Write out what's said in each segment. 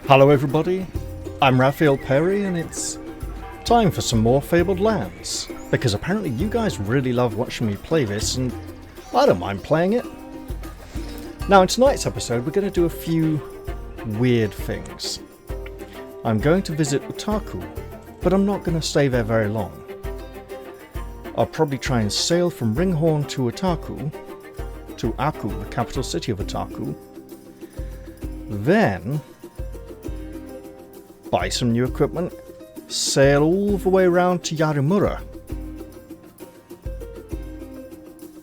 Hello everybody, I'm Raphael Perry and it's time for some more Fabled Lands, because apparently you guys really love watching me play this and I don't mind playing it. Now in tonight's episode we're going to do a few weird things. I'm going to visit Utaku, but I'm not going to stay there very long. I'll probably try and sail from Ringhorn to Utaku, to Aku, the capital city of Utaku, then buy some new equipment, sail all the way around to Yarimura,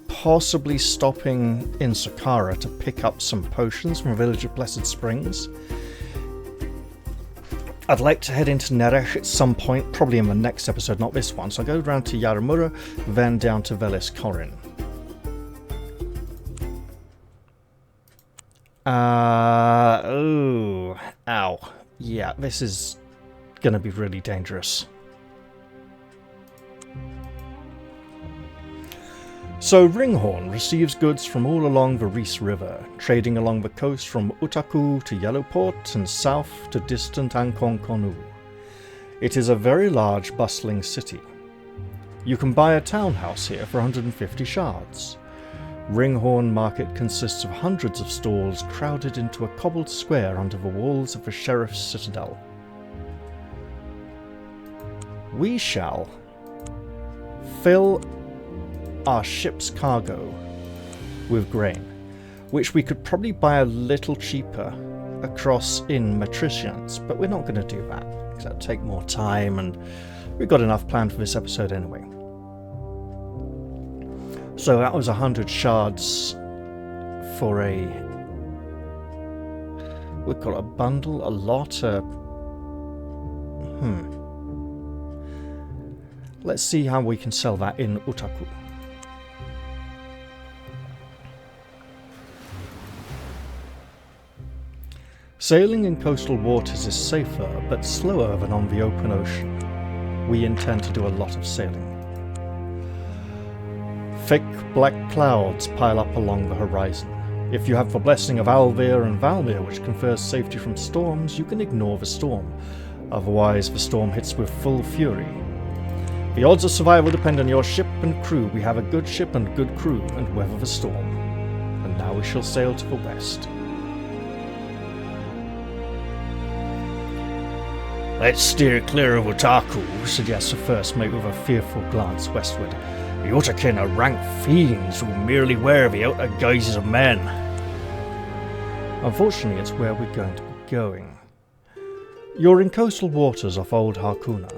possibly stopping in Sakara to pick up some potions from a village of Blessed Springs. I'd like to head into Neresh at some point, probably in the next episode, not this one, so I'll go around to Yarimura, then down to Velis, Corin. Ow. Yeah, this is gonna be really dangerous. So Ringhorn receives goods from all along the Reese River, trading along the coast from Utaku to Yellowport and south to distant Ankonkonu. It is a very large, bustling city. You can buy a townhouse here for 150 shards. Ringhorn Market consists of hundreds of stalls crowded into a cobbled square under the walls of the Sheriff's Citadel. We shall fill our ship's cargo with grain, which we could probably buy a little cheaper across in Matricians, but we're not going to do that because that'll take more time and we've got enough planned for this episode anyway. So that was 100 shards for a... we've got a bundle, a lot, Let's see how we can sell that in Utaku. Sailing in coastal waters is safer, but slower than on the open ocean. We intend to do a lot of sailing. Thick black clouds pile up along the horizon. If you have the blessing of Alvir and Valmir, which confers safety from storms, you can ignore the storm. Otherwise, the storm hits with full fury. The odds of survival depend on your ship and crew. We have a good ship and good crew, and weather the storm. And now we shall sail to the west. Let's steer clear of Utaku, suggests the first mate with a fearful glance westward. The Utakin are rank fiends who merely wear the outer guises of men. Unfortunately, it's where we're going to be going. You're in coastal waters off Old Harkuna.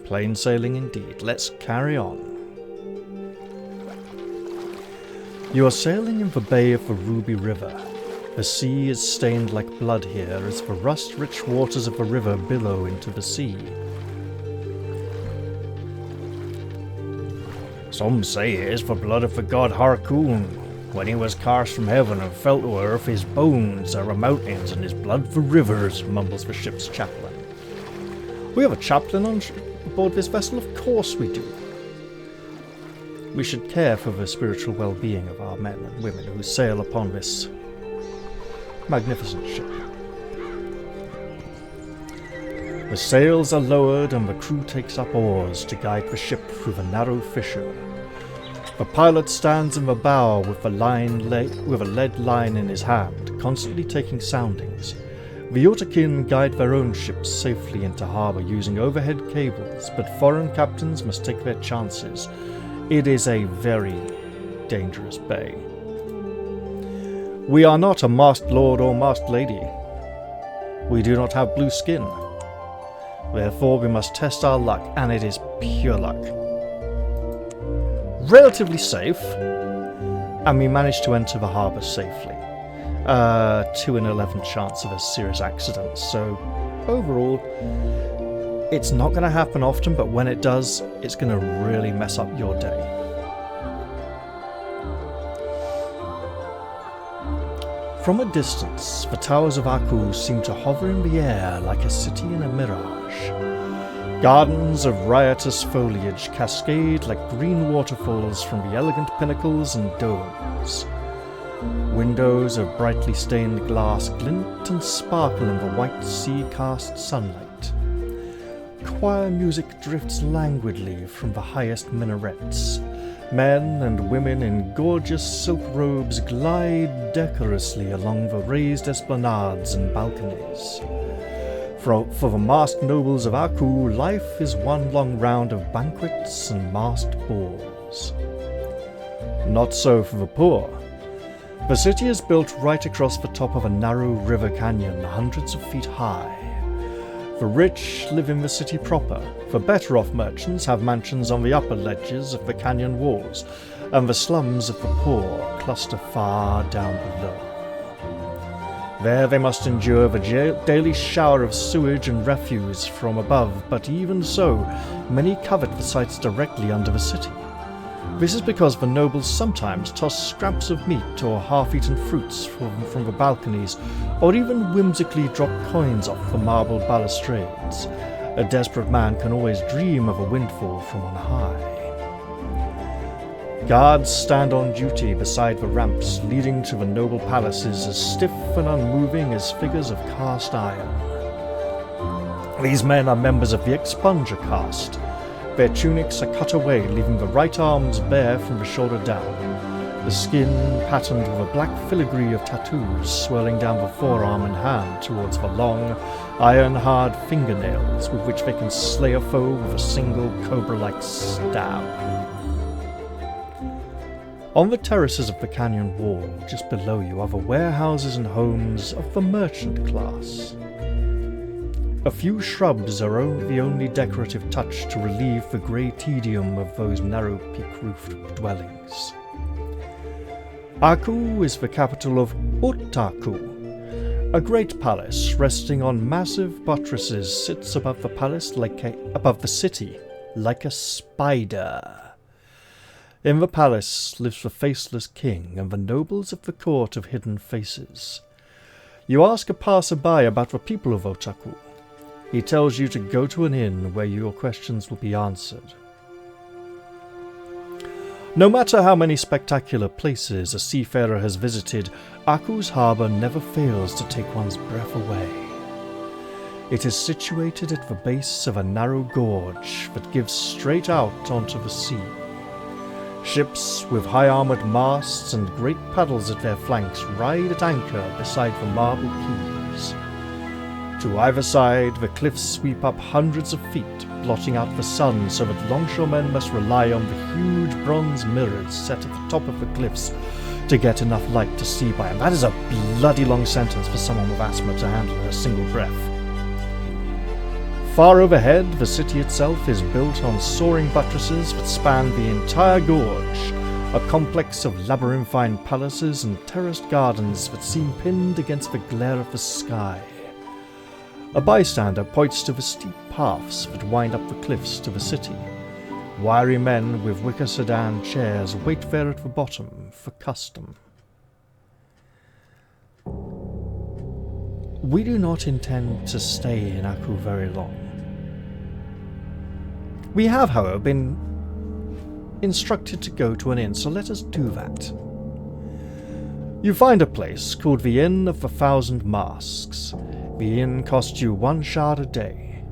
Plain sailing indeed. Let's carry on. You are sailing in the bay of the Ruby River. The sea is stained like blood here as the rust-rich waters of the river billow into the sea. Some say it is the blood of the god Harkoon. When he was cast from heaven and fell to earth, his bones are the mountains and his blood the rivers, mumbles the ship's chaplain. We have a chaplain on aboard this vessel? Of course we do. We should care for the spiritual well-being of our men and women who sail upon this magnificent ship. The sails are lowered and the crew takes up oars to guide the ship through the narrow fissure. The pilot stands in the bow with a lead line in his hand, constantly taking soundings. The Utakin guide their own ships safely into harbour using overhead cables, but foreign captains must take their chances. It is a very dangerous bay. We are not a masked lord or masked lady. We do not have blue skin. Therefore we must test our luck, and it is pure luck. Relatively safe, and we managed to enter the harbour safely. 2 in 11 chance of a serious accident, so overall it's not going to happen often, but when it does, it's going to really mess up your day. From a distance, the towers of Aku seem to hover in the air like a city in a mirage. Gardens of riotous foliage cascade like green waterfalls from the elegant pinnacles and domes. Windows of brightly stained glass glint and sparkle in the white sea-cast sunlight. Choir music drifts languidly from the highest minarets. Men and women in gorgeous silk robes glide decorously along the raised esplanades and balconies. For the masked nobles of Aku, life is one long round of banquets and masked balls. Not so for the poor. The city is built right across the top of a narrow river canyon hundreds of feet high. The rich live in the city proper. The better-off merchants have mansions on the upper ledges of the canyon walls, and the slums of the poor cluster far down below. There they must endure the daily shower of sewage and refuse from above, but even so, many covet the sites directly under the city. This is because the nobles sometimes toss scraps of meat or half-eaten fruits from the balconies, or even whimsically drop coins off the marble balustrades. A desperate man can always dream of a windfall from on high. Guards stand on duty beside the ramps leading to the noble palaces, as stiff and unmoving as figures of cast iron. These men are members of the expunger caste. Their tunics are cut away, leaving the right arms bare from the shoulder down, the skin patterned with a black filigree of tattoos swirling down the forearm and hand towards the long, iron-hard fingernails with which they can slay a foe with a single cobra-like stab. On the terraces of the canyon wall, just below you, are the warehouses and homes of the merchant class. A few shrubs are the only decorative touch to relieve the grey tedium of those narrow peak-roofed dwellings. Aku is the capital of Otaku. A great palace resting on massive buttresses sits above the city like a spider. In the palace lives the faceless king and the nobles of the court of hidden faces. You ask a passerby about the people of Otaku. He tells you to go to an inn where your questions will be answered. No matter how many spectacular places a seafarer has visited, Aku's harbour never fails to take one's breath away. It is situated at the base of a narrow gorge that gives straight out onto the sea. Ships with high-armoured masts and great paddles at their flanks ride at anchor beside the marble quays. To either side, the cliffs sweep up hundreds of feet, blotting out the sun so that longshoremen must rely on the huge bronze mirrors set at the top of the cliffs to get enough light to see by, and that is a bloody long sentence for someone with asthma to handle in a single breath. Far overhead, the city itself is built on soaring buttresses that span the entire gorge, a complex of labyrinthine palaces and terraced gardens that seem pinned against the glare of the sky. A bystander points to the steep paths that wind up the cliffs to the city. Wiry men with wicker sedan chairs wait there at the bottom for custom. We do not intend to stay in Aku very long. We have, however, been instructed to go to an inn, so let us do that. You find a place called the Inn of the Thousand Masks. The inn costs you 1 shard a day.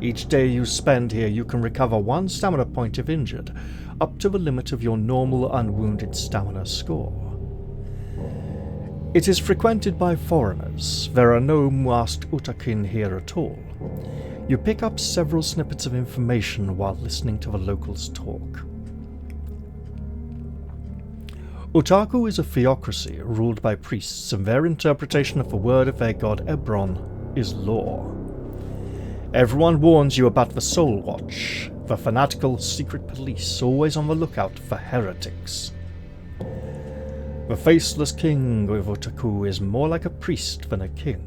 Each day you spend here you can recover 1 stamina point if injured, up to the limit of your normal unwounded stamina score. It is frequented by foreigners. There are no masked utakin here at all. You pick up several snippets of information while listening to the locals talk. Otaku is a theocracy ruled by priests, and their interpretation of the word of their god Ebron is law. Everyone warns you about the Soul Watch, the fanatical secret police always on the lookout for heretics. The faceless king of Otaku is more like a priest than a king.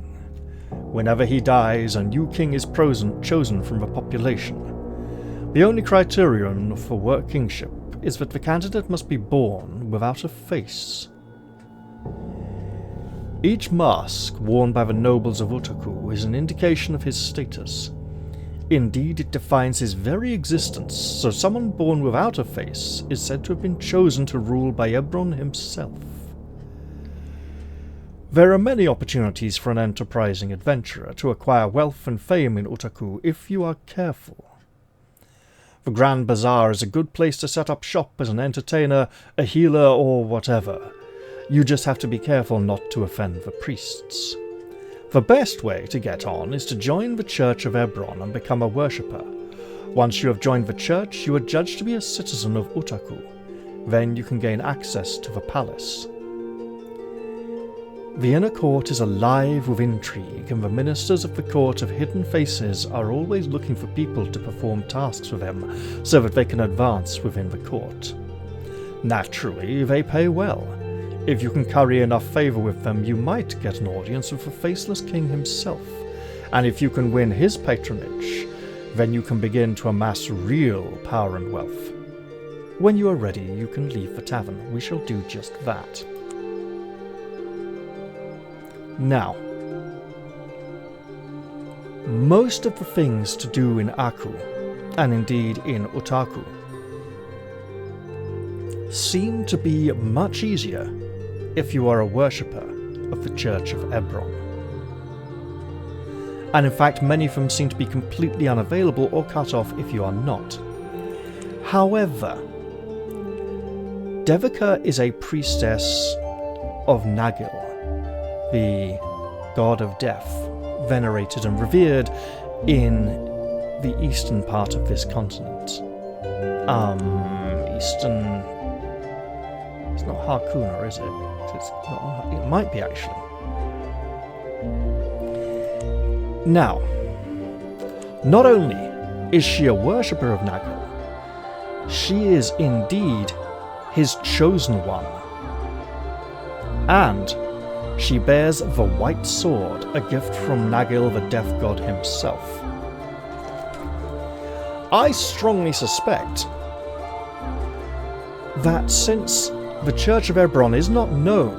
Whenever he dies, a new king is chosen from the population. The only criterion for kingship is that the candidate must be born without a face. Each mask worn by the nobles of Otaku is an indication of his status. Indeed, it defines his very existence, so someone born without a face is said to have been chosen to rule by Ebron himself. There are many opportunities for an enterprising adventurer to acquire wealth and fame in Utaku if you are careful. The Grand Bazaar is a good place to set up shop as an entertainer, a healer, or whatever. You just have to be careful not to offend the priests. The best way to get on is to join the Church of Ebron and become a worshipper. Once you have joined the church, you are judged to be a citizen of Utaku. Then you can gain access to the palace. The inner court is alive with intrigue, and the ministers of the Court of Hidden Faces are always looking for people to perform tasks for them so that they can advance within the court. Naturally, they pay well. If you can curry enough favour with them, you might get an audience with the Faceless King himself, and if you can win his patronage, then you can begin to amass real power and wealth. When you are ready, you can leave the tavern. We shall do just that. Now, most of the things to do in Aku, and indeed in Utaku, seem to be much easier if you are a worshipper of the Church of Ebron. And in fact, many of them seem to be completely unavailable or cut off if you are not. However, Devika is a priestess of Nagil, the god of death, venerated and revered in the eastern part of this continent. Eastern... It's not Harkuna, is it? It's not, it might be, actually. Now, not only is she a worshipper of Nagel, she is indeed his chosen one. And she bears the white sword, a gift from Nagil, the death god himself. I strongly suspect that since the Church of Ebron is not known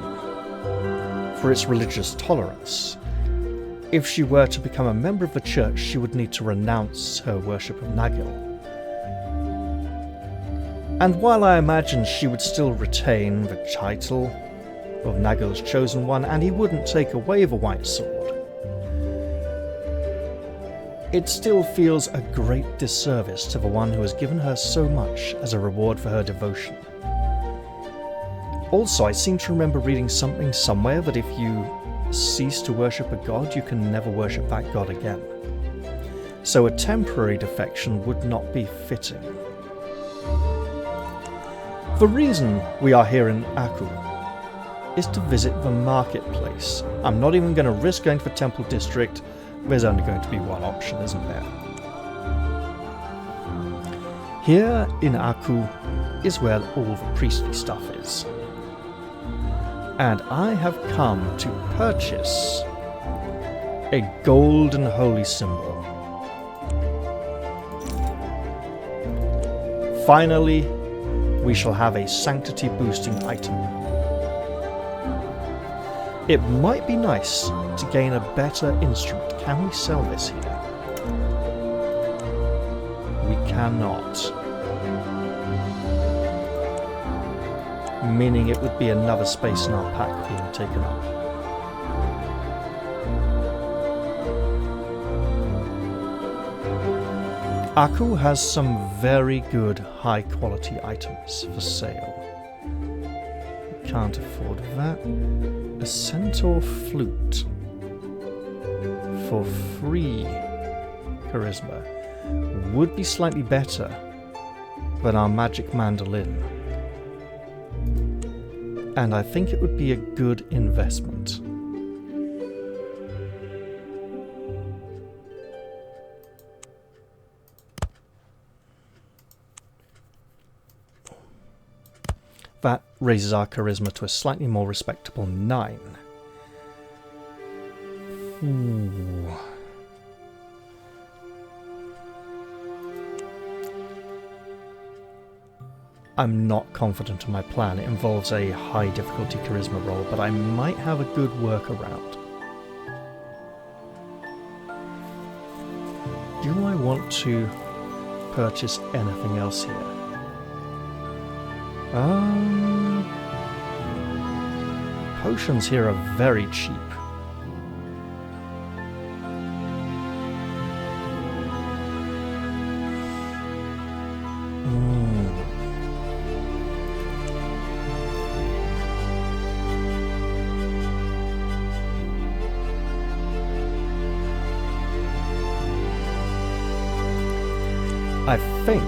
for its religious tolerance, if she were to become a member of the church, she would need to renounce her worship of Nagil. And while I imagine she would still retain the title of Nagil's chosen one, and he wouldn't take away the white sword, it still feels a great disservice to the one who has given her so much as a reward for her devotion. Also, I seem to remember reading something somewhere that if you cease to worship a god, you can never worship that god again. So a temporary defection would not be fitting. The reason we are here in Aku is to visit the marketplace. I'm not even going to risk going to the temple district. There's only going to be one option, isn't there? Here in Aku is where all the priestly stuff is. And I have come to purchase a golden holy symbol. Finally, we shall have a sanctity boosting item. It might be nice to gain a better instrument. Can we sell this here? We cannot. Meaning it would be another space in our pack being taken up. Aku has some very good high quality items for sale. We can't afford that. A centaur flute for 3 charisma would be slightly better than our magic mandolin. And I think it would be a good investment. That raises our charisma to a slightly more respectable 9. Ooh. I'm not confident of my plan. It involves a high difficulty charisma roll, but I might have a good workaround. Do I want to purchase anything else here? potions here are very cheap. I think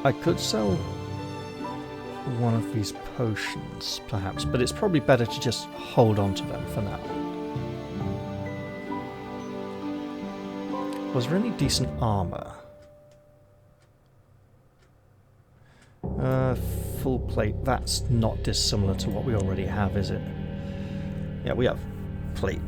I could sell one of these potions, perhaps, but it's probably better to just hold on to them for now. Was there any decent armor? Full plate, that's not dissimilar to what we already have, is it? Yeah, we have plate.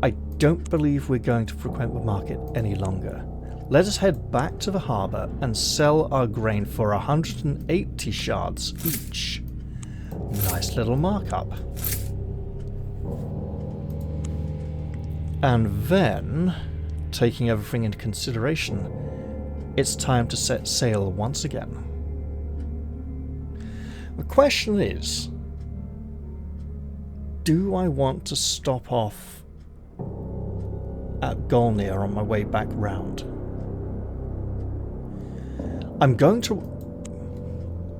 I don't believe we're going to frequent the market any longer. Let us head back to the harbour and sell our grain for 180 shards each. Nice little markup. And then, taking everything into consideration, it's time to set sail once again. The question is, do I want to stop off at Golnir on my way back round? I'm going to...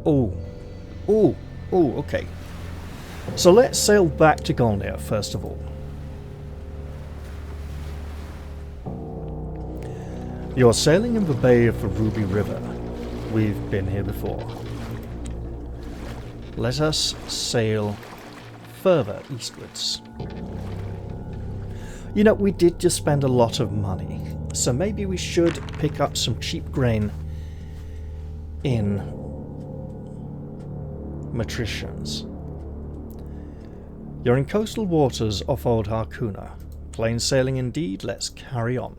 Oh, okay. So let's sail back to Golnir first of all. You're sailing in the bay of the Ruby River. We've been here before. Let us sail further eastwards. You know, we did just spend a lot of money, so maybe we should pick up some cheap grain in Matricians. You're in coastal waters off Old Harkuna. Plain sailing indeed, let's carry on.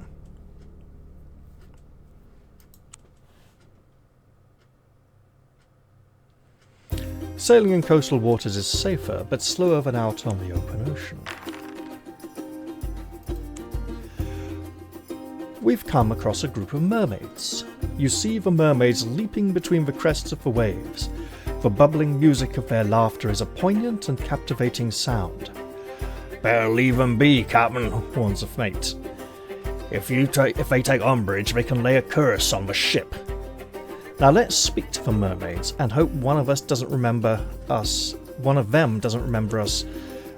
Sailing in coastal waters is safer, but slower than out on the open ocean. We've come across a group of mermaids. You see the mermaids leaping between the crests of the waves. The bubbling music of their laughter is a poignant and captivating sound. "Better leave them be, Captain," warns the mate. If they take umbrage, they can lay a curse on the ship." Now let's speak to the mermaids and hope one of them doesn't remember us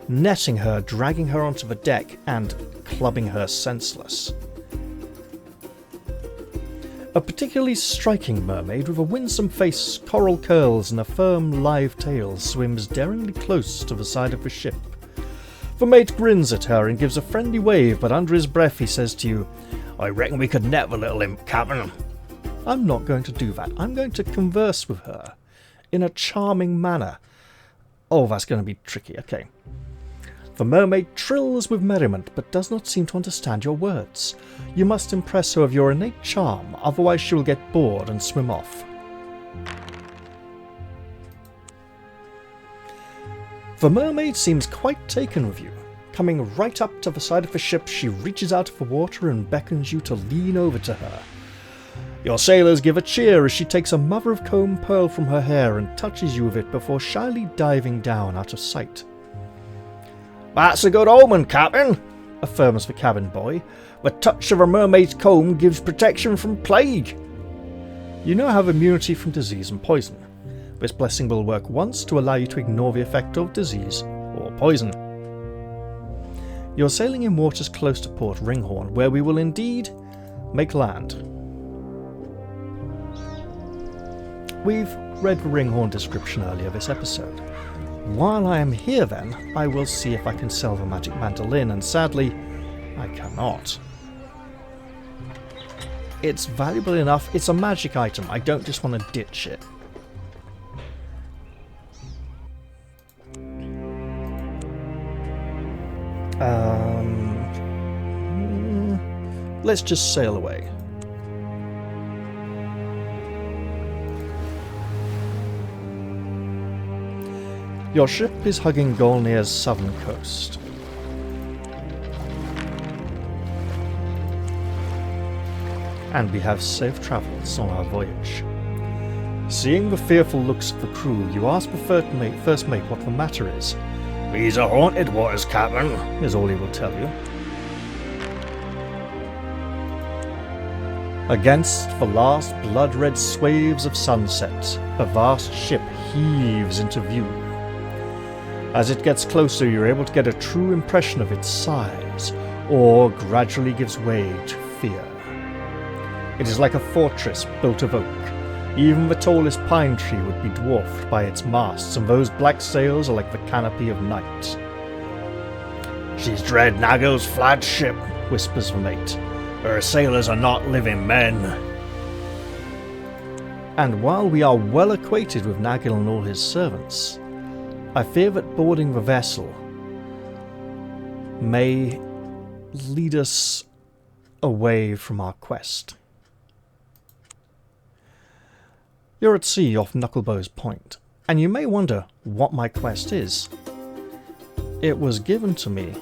netting her, dragging her onto the deck and clubbing her senseless. A particularly striking mermaid with a winsome face, coral curls and a firm live tail swims daringly close to the side of the ship. The mate grins at her and gives a friendly wave, but under his breath he says to you, "I reckon we could net the little imp, Captain." I'm not going to do that. I'm going to converse with her in a charming manner. Oh, that's going to be tricky. Okay. The mermaid trills with merriment, but does not seem to understand your words. You must impress her with your innate charm, otherwise she will get bored and swim off. The mermaid seems quite taken with you. Coming right up to the side of the ship, she reaches out of the water and beckons you to lean over to her. Your sailors give a cheer as she takes a mother-of-comb pearl from her hair and touches you with it before shyly diving down out of sight. "That's a good omen, Captain," affirms the cabin boy. "The touch of a mermaid's comb gives protection from plague." You now have immunity from disease and poison. This blessing will work once to allow you to ignore the effect of disease or poison. You're sailing in waters close to Port Ringhorn, where we will indeed make land. We've read the Ringhorn description earlier this episode. While I am here then, I will see if I can sell the magic mandolin, and sadly, I cannot. It's valuable enough, it's a magic item, I don't just want to ditch it. Let's just sail away. Your ship is hugging Golnir's southern coast. and we have safe travels on our voyage. Seeing the fearful looks of the crew, you ask the first mate what the matter is. "These are haunted waters, Captain," is all he will tell you. Against the last blood-red swathes of sunset, a vast ship heaves into view. As it gets closer, you're able to get a true impression of its size, or gradually gives way to fear. It is like a fortress built of oak. Even the tallest pine tree would be dwarfed by its masts, and those black sails are like the canopy of night. "She's Dread Nagel's flagship," whispers the mate. "Her sailors are not living men." And while we are well acquainted with Nagel and all his servants, I fear that boarding the vessel may lead us away from our quest. You're at sea off Knucklebow's Point, and you may wonder what my quest is. It was given to me.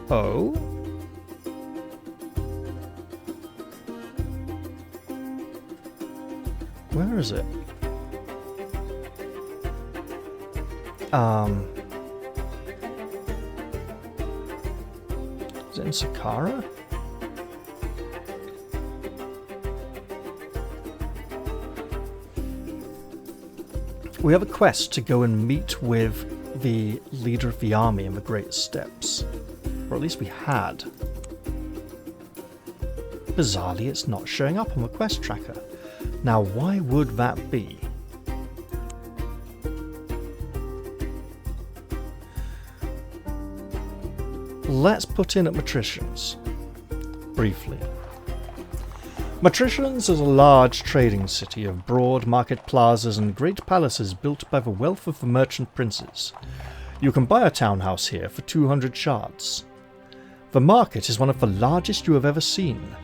Oh? Where is it? Is it in Sakara? We have a quest to go and meet with the leader of the army in the Great Steppes. Or at least we had. Bizarrely, it's not showing up on the quest tracker. Now, why would that be? Let's put in at Matricians. Briefly. Matricians is a large trading city of broad market plazas and great palaces built by the wealth of the merchant princes. You can buy a townhouse here for 200 shards. The market is one of the largest you have ever seen.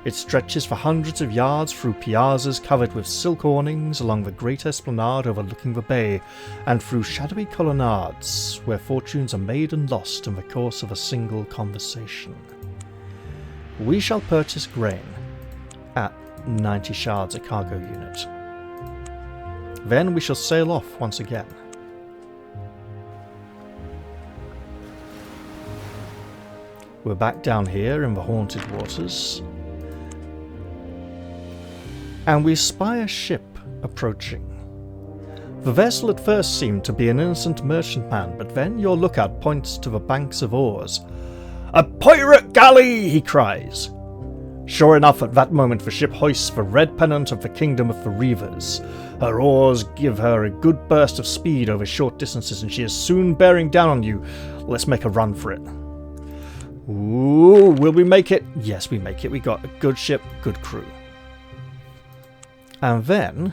It stretches for hundreds of yards through piazzas covered with silk awnings along the great esplanade overlooking the bay, and through shadowy colonnades where fortunes are made and lost in the course of a single conversation. We shall purchase grain at 90 shards a cargo unit. Then we shall sail off once again. We're back down here in the haunted waters, and we spy a ship approaching. The vessel at first seemed to be an innocent merchantman, but then your lookout points to the banks of oars. "A pirate galley!" he cries. Sure enough, at that moment the ship hoists the red pennant of the Kingdom of the Reavers. Her oars give her a good burst of speed over short distances, and she is soon bearing down on you. Let's make a run for it. Ooh, will we make it? Yes, we make it. We got a good ship, good crew. And then...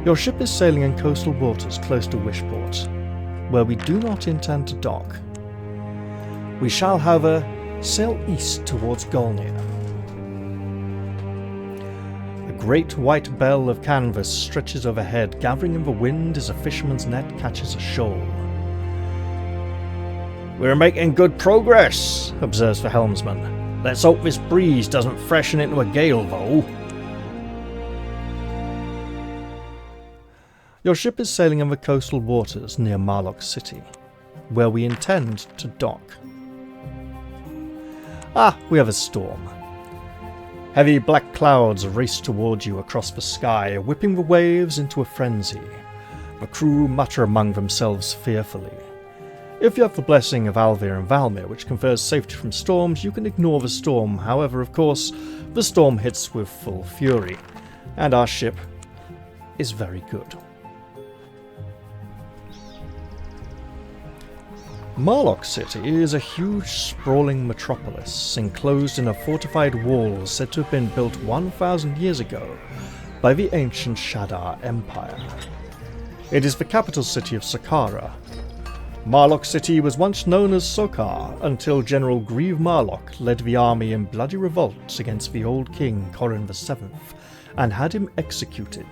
Your ship is sailing in coastal waters close to Wishport, where we do not intend to dock. We shall, however, sail east towards Golnir. A great white bell of canvas stretches overhead, gathering in the wind as a fisherman's net catches a shoal. "We're making good progress," observes the helmsman. "Let's hope this breeze doesn't freshen into a gale, though." Your ship is sailing in the coastal waters near Marlock City, where we intend to dock. Ah, we have a storm. Heavy black clouds race towards you across the sky, whipping the waves into a frenzy. The crew mutter among themselves fearfully. If you have the blessing of Alvir and Valmir, which confers safety from storms, you can ignore the storm. However, of course, the storm hits with full fury, and our ship is very good. Marlock City is a huge, sprawling metropolis, enclosed in a fortified wall said to have been built 1,000 years ago by the ancient Shadar Empire. It is the capital city of Sakara. Marlock City was once known as Sokar until General Grieve Marlock led the army in bloody revolt against the old king Corin VII and had him executed.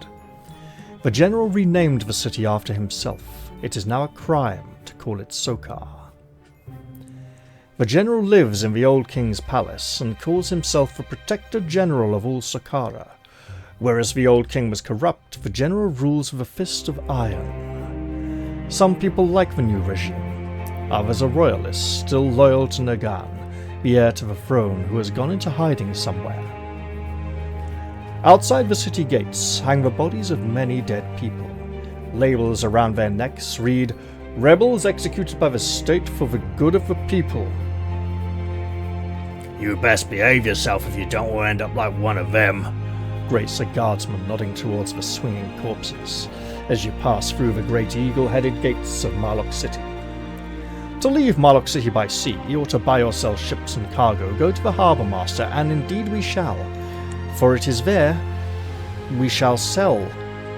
The general renamed the city after himself. It is now a crime to call it Sokar. The general lives in the old king's palace and calls himself the protector general of all Sokara. Whereas the old king was corrupt, the general rules with a fist of iron. Some people like the new regime. Others are royalists, still loyal to Nagan, the heir to the throne, who has gone into hiding somewhere. Outside the city gates hang the bodies of many dead people. Labels around their necks read, "Rebels executed by the state for the good of the people." You best behave yourself if you don't want to end up like one of them, grates a guardsman nodding towards the swinging corpses as you pass through the great eagle-headed gates of Marlock City. To leave Marlock City by sea, or to buy or sell ships and cargo, go to the harbour master, and indeed we shall, for it is there we shall sell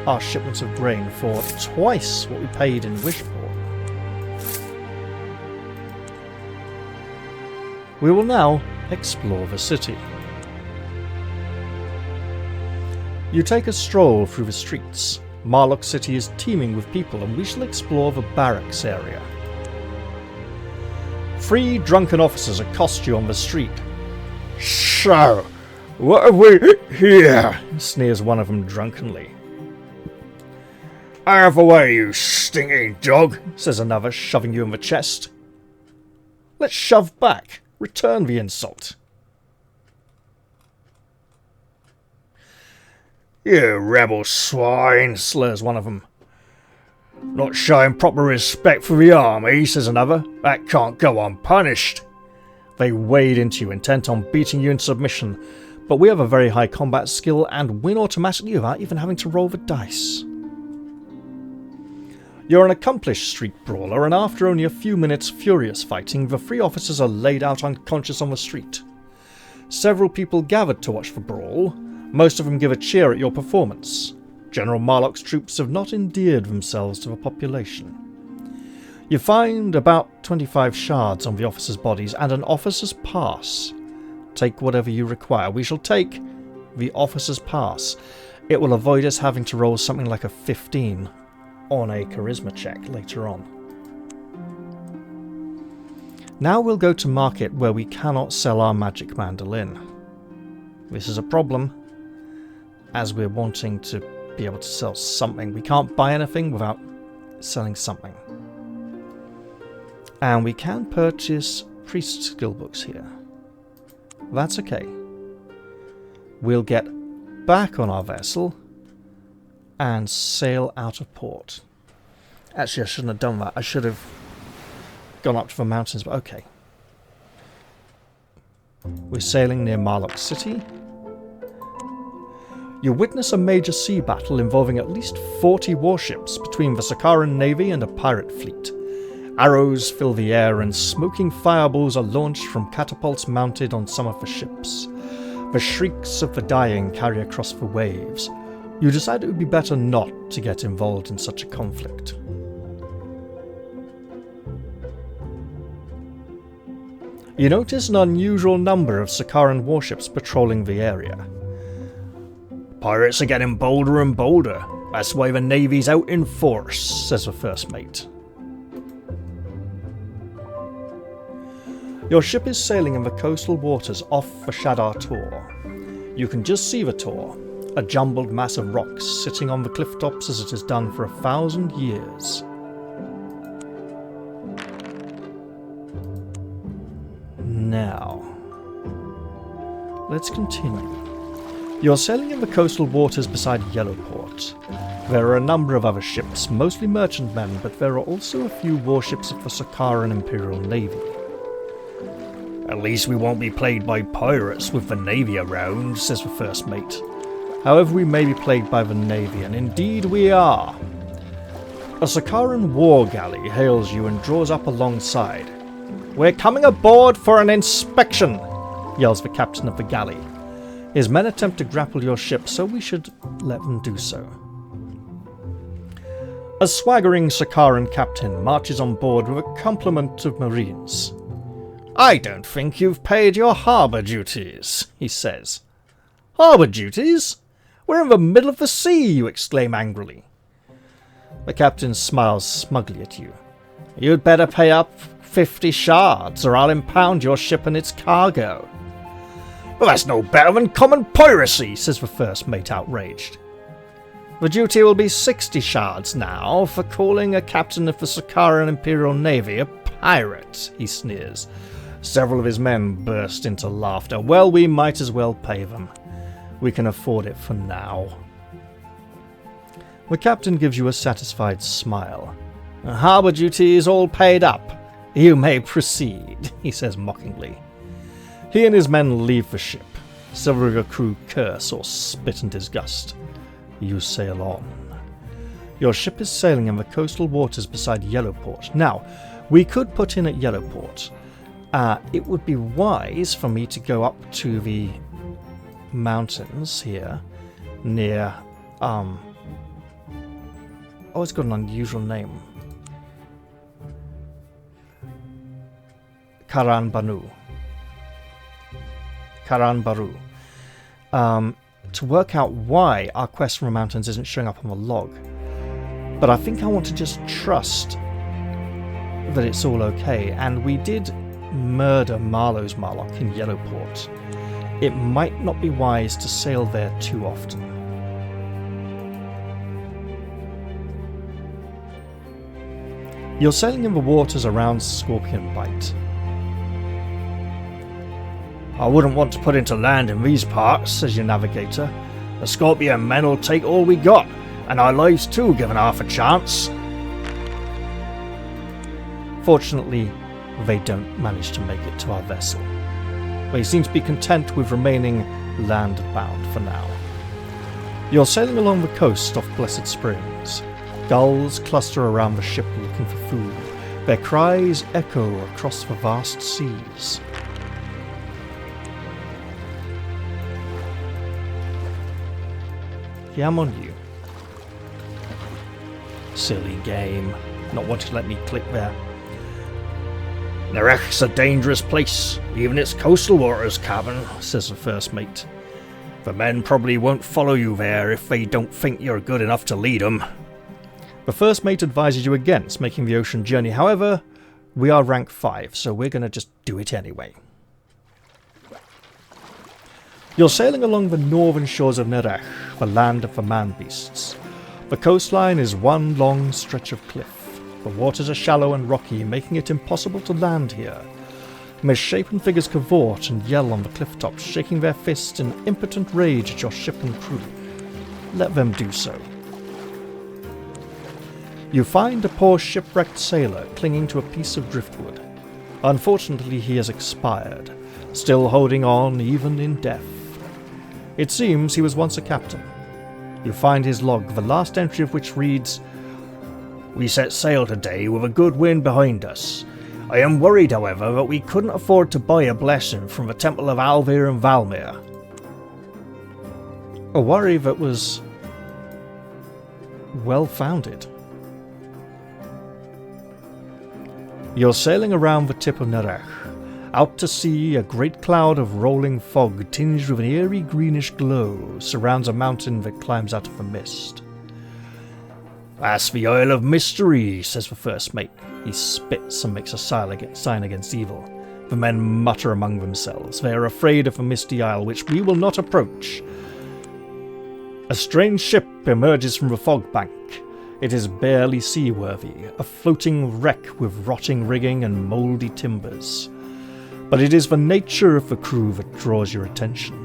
our shipments of grain for twice what we paid in Wishport. We will now explore the city. You take a stroll through the streets. Marlock City is teeming with people, and we shall explore the barracks area. 3 drunken officers accost you on the street. "So, what have we here?" sneers one of them drunkenly. "Out of the way, you stinking dog," says another, shoving you in the chest. Let's shove back. Return the insult. "You rebel swine," slurs one of them. "Not showing proper respect for the army," says another. "That can't go unpunished." They wade into you, intent on beating you in submission, but we have a very high combat skill and win automatically without even having to roll the dice. You're an accomplished street brawler, and after only a few minutes furious fighting, the 3 officers are laid out unconscious on the street. Several people gathered to watch the brawl. Most of them give a cheer at your performance. General Marlock's troops have not endeared themselves to the population. You find about 25 shards on the officers' bodies and an officer's pass. Take whatever you require. We shall take the officer's pass. It will avoid us having to roll something like a 15 on a charisma check later on. Now we'll go to market where we cannot sell our magic mandolin. This is a problem, as we're wanting to be able to sell something. We can't buy anything without selling something. And we can purchase priest skill books here. That's okay. We'll get back on our vessel and sail out of port. Actually, I shouldn't have done that. I should have gone up to the mountains, but okay. We're sailing near Marlock City. You witness a major sea battle involving at least 40 warships between the Sakaran navy and a pirate fleet. Arrows fill the air and smoking fireballs are launched from catapults mounted on some of the ships. The shrieks of the dying carry across the waves. You decide it would be better not to get involved in such a conflict. You notice an unusual number of Sakaran warships patrolling the area. "Pirates are getting bolder and bolder. That's why the navy's out in force," says the first mate. Your ship is sailing in the coastal waters off the Shadar Tor. You can just see the Tor, a jumbled mass of rocks sitting on the cliff tops as it has done for 1,000 years. Now, let's continue. You're sailing in the coastal waters beside Yellowport. There are a number of other ships, mostly merchantmen, but there are also a few warships of the Sakaran Imperial Navy. "At least we won't be plagued by pirates with the navy around," says the first mate. However, we may be plagued by the navy, and indeed we are. A Sakaran war galley hails you and draws up alongside. "We're coming aboard for an inspection," yells the captain of the galley. His men attempt to grapple your ship, so we should let them do so. A swaggering Sakaran captain marches on board with a complement of marines. "I don't think you've paid your harbour duties," he says. "Harbour duties? We're in the middle of the sea," you exclaim angrily. The captain smiles smugly at you. You'd better pay up 50 shards, or I'll impound your ship and its cargo. Well, that's no better than common piracy, says the first mate, outraged. The duty will be 60 shards now for calling a captain of the Sakaran Imperial Navy a pirate, he sneers. Several of his men burst into laughter. Well, we might as well pay them. We can afford it for now. The captain gives you a satisfied smile. Harbour duty is all paid up. You may proceed, he says mockingly. He and his men leave the ship. Several of your crew curse or spit in disgust. You sail on. Your ship is sailing in the coastal waters beside Yellowport. Now, we could put in at Yellowport. It would be wise for me to go up to the mountains here near... Oh, it's got an unusual name. Karan Baru. To work out why our quest from the mountains isn't showing up on the log. But I think I want to just trust that it's all okay. And we did murder Marlowe's Marlock in Yellowport. It might not be wise to sail there too often. You're sailing in the waters around Scorpion Bight. I wouldn't want to put into land in these parts, says your navigator. The Scorpion men will take all we got, and our lives too, given half a chance. Fortunately, they don't manage to make it to our vessel. They seem to be content with remaining land-bound for now. You're sailing along the coast off Blessed Springs. Gulls cluster around the ship looking for food. Their cries echo across the vast seas. Yeah, I'm on you. Silly game. Not wanting to let me click there. Nerech's a dangerous place, even its coastal waters, Captain, says the first mate. The men probably won't follow you there if they don't think you're good enough to lead them. The first mate advises you against making the ocean journey. However, we are rank 5, so we're going to just do it anyway. You're sailing along the northern shores of Nerech, the land of the man-beasts. The coastline is one long stretch of cliff. The waters are shallow and rocky, making it impossible to land here. Misshapen figures cavort and yell on the cliff tops, shaking their fists in impotent rage at your ship and crew. Let them do so. You find a poor shipwrecked sailor clinging to a piece of driftwood. Unfortunately, he has expired, still holding on even in death. It seems he was once a captain. You find his log, the last entry of which reads, "We set sail today with a good wind behind us. I am worried, however, that we couldn't afford to buy a blessing from the Temple of Alvir and Valmir." A worry that was well-founded. You're sailing around the tip of Nerech. Out to sea, a great cloud of rolling fog tinged with an eerie greenish glow surrounds a mountain that climbs out of the mist. "That's the Isle of Mystery," says the first mate. He spits and makes a sign against evil. The men mutter among themselves. They are afraid of the misty isle, which we will not approach. A strange ship emerges from the fog bank. It is barely seaworthy, a floating wreck with rotting rigging and mouldy timbers. But it is the nature of the crew that draws your attention.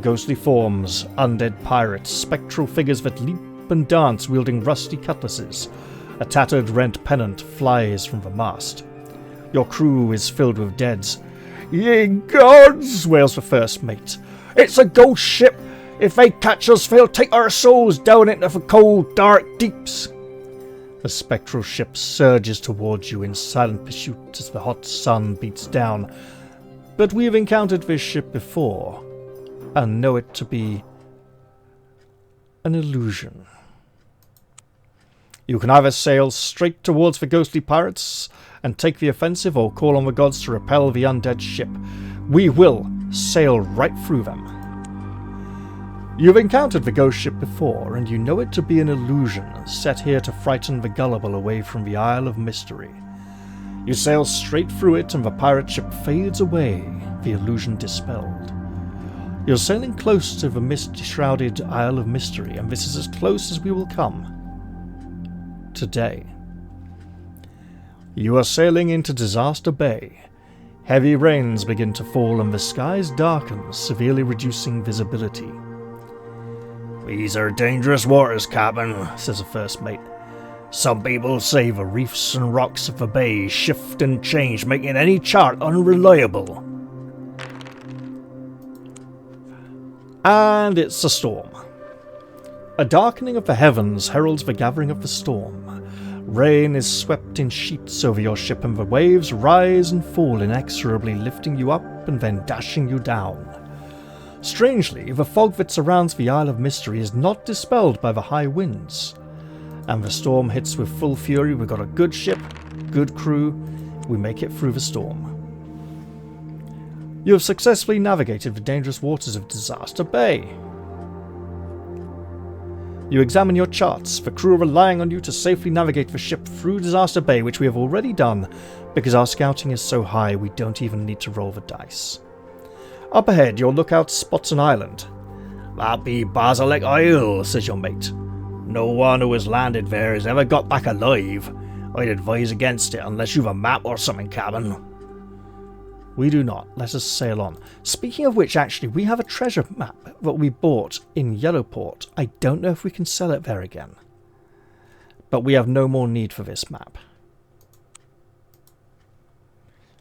Ghostly forms, undead pirates, spectral figures that leap and dance wielding rusty cutlasses. A tattered rent pennant flies from the mast. Your crew is filled with deads. "Ye gods!" wails the first mate. "It's a ghost ship! If they catch us, they'll take our souls down into the cold, dark deeps!" The spectral ship surges towards you in silent pursuit as the hot sun beats down. But we have encountered this ship before, and know it to be an illusion. You can either sail straight towards the ghostly pirates and take the offensive, or call on the gods to repel the undead ship. We will sail right through them. You've encountered the ghost ship before, and you know it to be an illusion set here to frighten the gullible away from the Isle of Mystery. You sail straight through it and the pirate ship fades away, the illusion dispelled. You're sailing close to the mist-shrouded Isle of Mystery, and this is as close as we will come. Today. You are sailing into Disaster Bay. Heavy rains begin to fall and the skies darken, severely reducing visibility. "These are dangerous waters, Captain," says the first mate. "Some people say the reefs and rocks of the bay shift and change, making any chart unreliable." And it's a storm. A darkening of the heavens heralds the gathering of the storm. Rain is swept in sheets over your ship and the waves rise and fall inexorably, lifting you up and then dashing you down. Strangely, the fog that surrounds the Isle of Mystery is not dispelled by the high winds. And the storm hits with full fury. We've got a good ship, good crew, we make it through the storm. You have successfully navigated the dangerous waters of Disaster Bay. You examine your charts, the crew are relying on you to safely navigate the ship through Disaster Bay, which we have already done because our scouting is so high we don't even need to roll the dice. Up ahead, your lookout spots an island. "That be Basilic Isle," says your mate. "No one who has landed there has ever got back alive. I'd advise against it unless you've a map or something, Captain." We do not. Let us sail on. Speaking of which, actually, we have a treasure map that we bought in Yellowport. I don't know if we can sell it there again. But we have no more need for this map.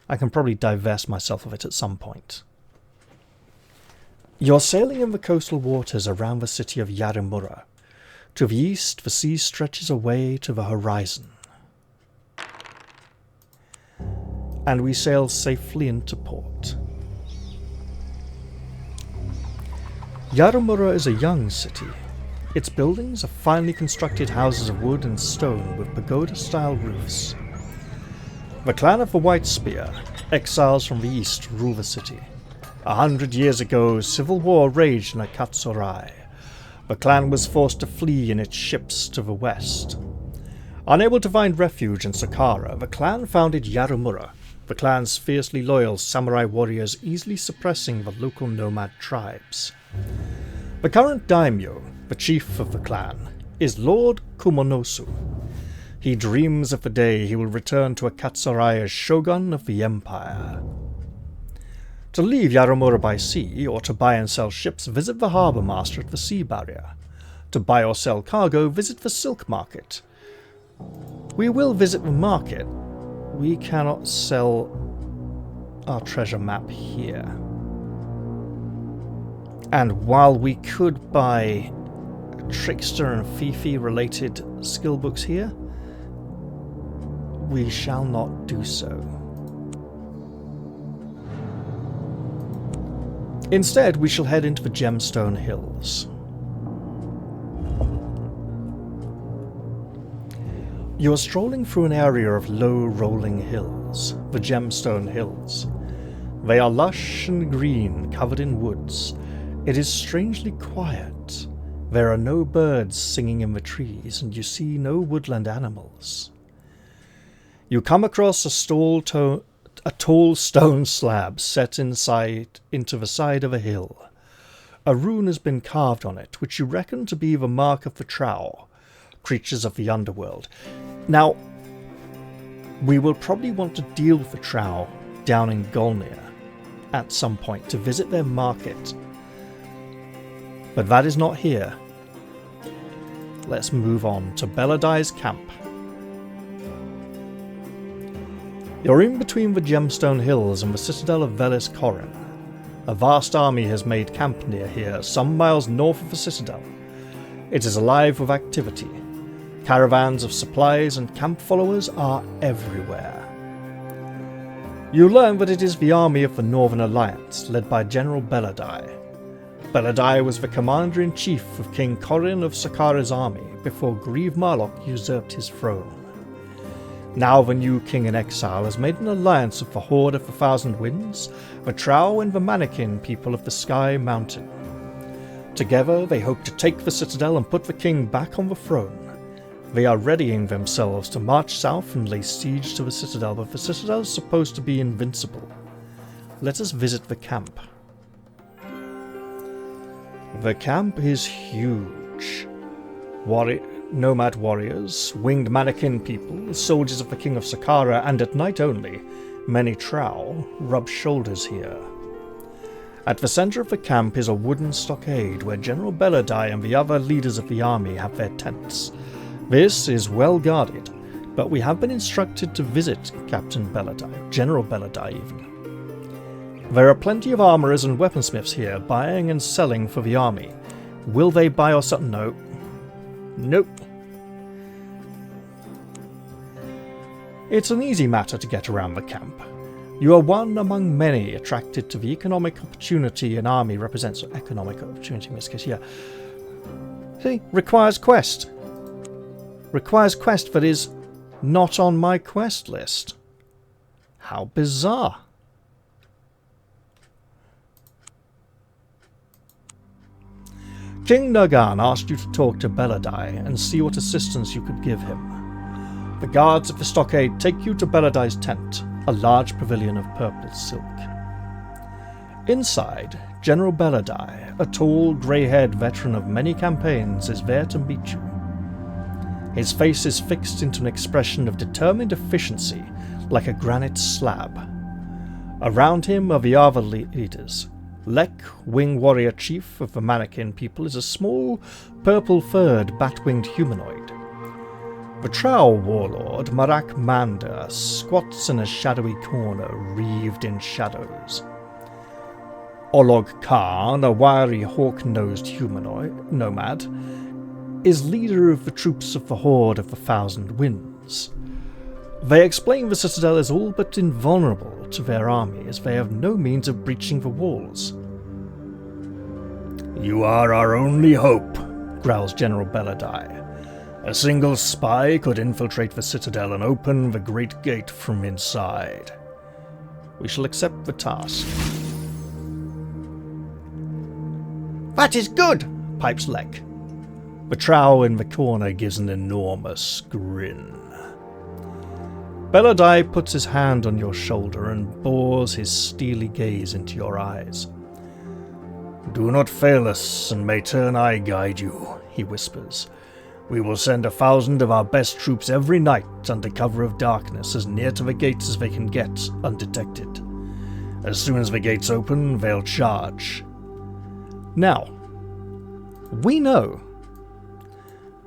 I can probably divest myself of it at some point. You're sailing in the coastal waters around the city of Yarimura. To the east, the sea stretches away to the horizon. And we sail safely into port. Yarimura is a young city. Its buildings are finely constructed houses of wood and stone with pagoda-style roofs. The clan of the White Spear, exiles from the east, rule the city. 100 years ago, civil war raged in Akatsurai. The clan was forced to flee in its ships to the west. Unable to find refuge in Saqqara, the clan founded Yarimura, the clan's fiercely loyal samurai warriors easily suppressing the local nomad tribes. The current daimyo, the chief of the clan, is Lord Kumonosu. He dreams of the day he will return to Akatsurai as shogun of the empire. To leave Yarimura by sea, or to buy and sell ships, visit the harbour master at the sea barrier. To buy or sell cargo, visit the silk market. We will visit the market. We cannot sell our treasure map here. And while we could buy Trickster and Fifi related skill books here, we shall not do so. Instead, we shall head into the Gemstone Hills. You are strolling through an area of low rolling hills, the Gemstone Hills. They are lush and green, covered in woods. It is strangely quiet. There are no birds singing in the trees, and you see no woodland animals. You come across a tall stone slab set inside into the side of a hill. A rune has been carved on it, which you reckon to be the mark of the Trow, creatures of the underworld. Now, we will probably want to deal with the Trow down in Golnir at some point to visit their market. But that is not here. Let's move on to Beladai's camp. You're in between the Gemstone Hills and the Citadel of Velis Corin. A vast army has made camp near here, some miles north of the Citadel. It is alive with activity. Caravans of supplies and camp followers are everywhere. You learn that it is the army of the Northern Alliance, led by General Beladai. Beladai was the commander-in-chief of King Corin of Saqqara's army before Grieve Marlock usurped his throne. Now the new king in exile has made an alliance with the Horde of the Thousand Winds, the Trow and the Mannequin people of the Sky Mountain. Together they hope to take the Citadel and put the king back on the throne. They are readying themselves to march south and lay siege to the Citadel, but the Citadel is supposed to be invincible. Let us visit the camp. The camp is huge. Nomad warriors, winged mannequin people, soldiers of the King of Saqqara, and at night only, many Trow rub shoulders here. At the center of the camp is a wooden stockade where General Belladai and the other leaders of the army have their tents. This is well guarded, but we have been instructed to visit Captain Belladai, General Belladai even. There are plenty of armorers and weaponsmiths here, buying and selling for the army. Will they buy or sell? No. Nope. It's an easy matter to get around the camp. You are one among many attracted to the economic opportunity an army represents. Economic opportunity in this case, yeah. See, requires quest. Requires quest that is not on my quest list. How bizarre. King Nagan asked you to talk to Belladai and see what assistance you could give him. The guards at the stockade take you to Belladai's tent, a large pavilion of purple silk. Inside, General Belladai, a tall, grey-haired veteran of many campaigns, is there to meet you. His face is fixed into an expression of determined efficiency, like a granite slab. Around him are the other leaders. Lek, wing warrior chief of the mannequin people, is a small, purple-furred, bat-winged humanoid. The Trow warlord, Marak Manda, squats in a shadowy corner, wreathed in shadows. Olog Khan, a wiry, hawk-nosed nomad, is leader of the troops of the Horde of the Thousand Winds. They explain the Citadel is all but invulnerable to their army, as they have no means of breaching the walls. "You are our only hope," growls General Belladai. "A single spy could infiltrate the Citadel and open the Great Gate from inside." We shall accept the task. "That is good," pipes Lek. The Trow in the corner gives an enormous grin. Belladai puts his hand on your shoulder and bores his steely gaze into your eyes. "Do not fail us, and may Turneye guide you," he whispers. "We will send 1,000 of our best troops every night under cover of darkness, as near to the gates as they can get, undetected. As soon as the gates open, they'll charge." Now, we know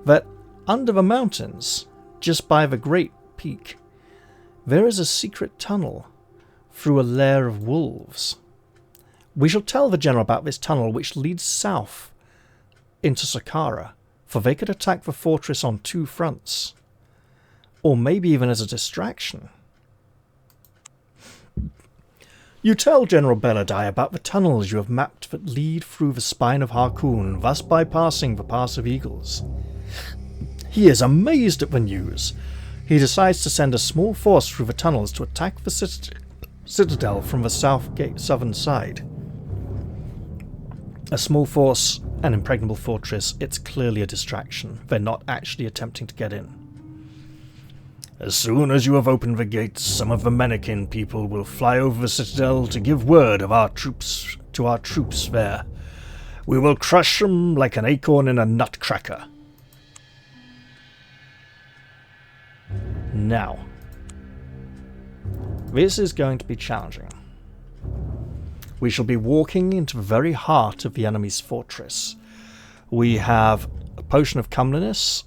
that under the mountains, just by the Great Peak, there is a secret tunnel through a lair of wolves. We shall tell the general about this tunnel, which leads south into Saqqara, for they could attack the fortress on 2 fronts. Or maybe even as a distraction. You tell General Belladai about the tunnels you have mapped that lead through the spine of Harkoon, thus bypassing the Pass of Eagles. He is amazed at the news. He decides to send a small force through the tunnels to attack the Citadel from the southern side. A small force, an impregnable fortress, it's clearly a distraction. They're not actually attempting to get in. "As soon as you have opened the gates, some of the mannequin people will fly over the Citadel to give word of our troops there. We will crush them like an acorn in a nutcracker." Now, this is going to be challenging. We shall be walking into the very heart of the enemy's fortress. We have a potion of comeliness,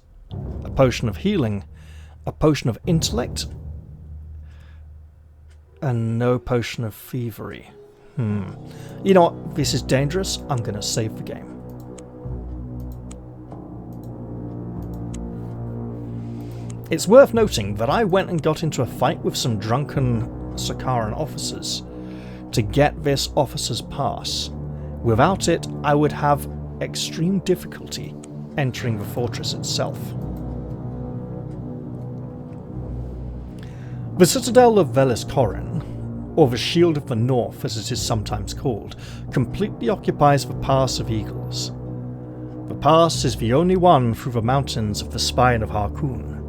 a potion of healing, a potion of intellect, and no potion of thievery. You know what? This is dangerous. I'm going to save the game. It's worth noting that I went and got into a fight with some drunken Saqqaran officers to get this officer's pass. Without it, I would have extreme difficulty entering the fortress itself. The Citadel of Velis Corin, or the Shield of the North as it is sometimes called, completely occupies the Pass of Eagles. The pass is the only one through the mountains of the spine of Harkoon.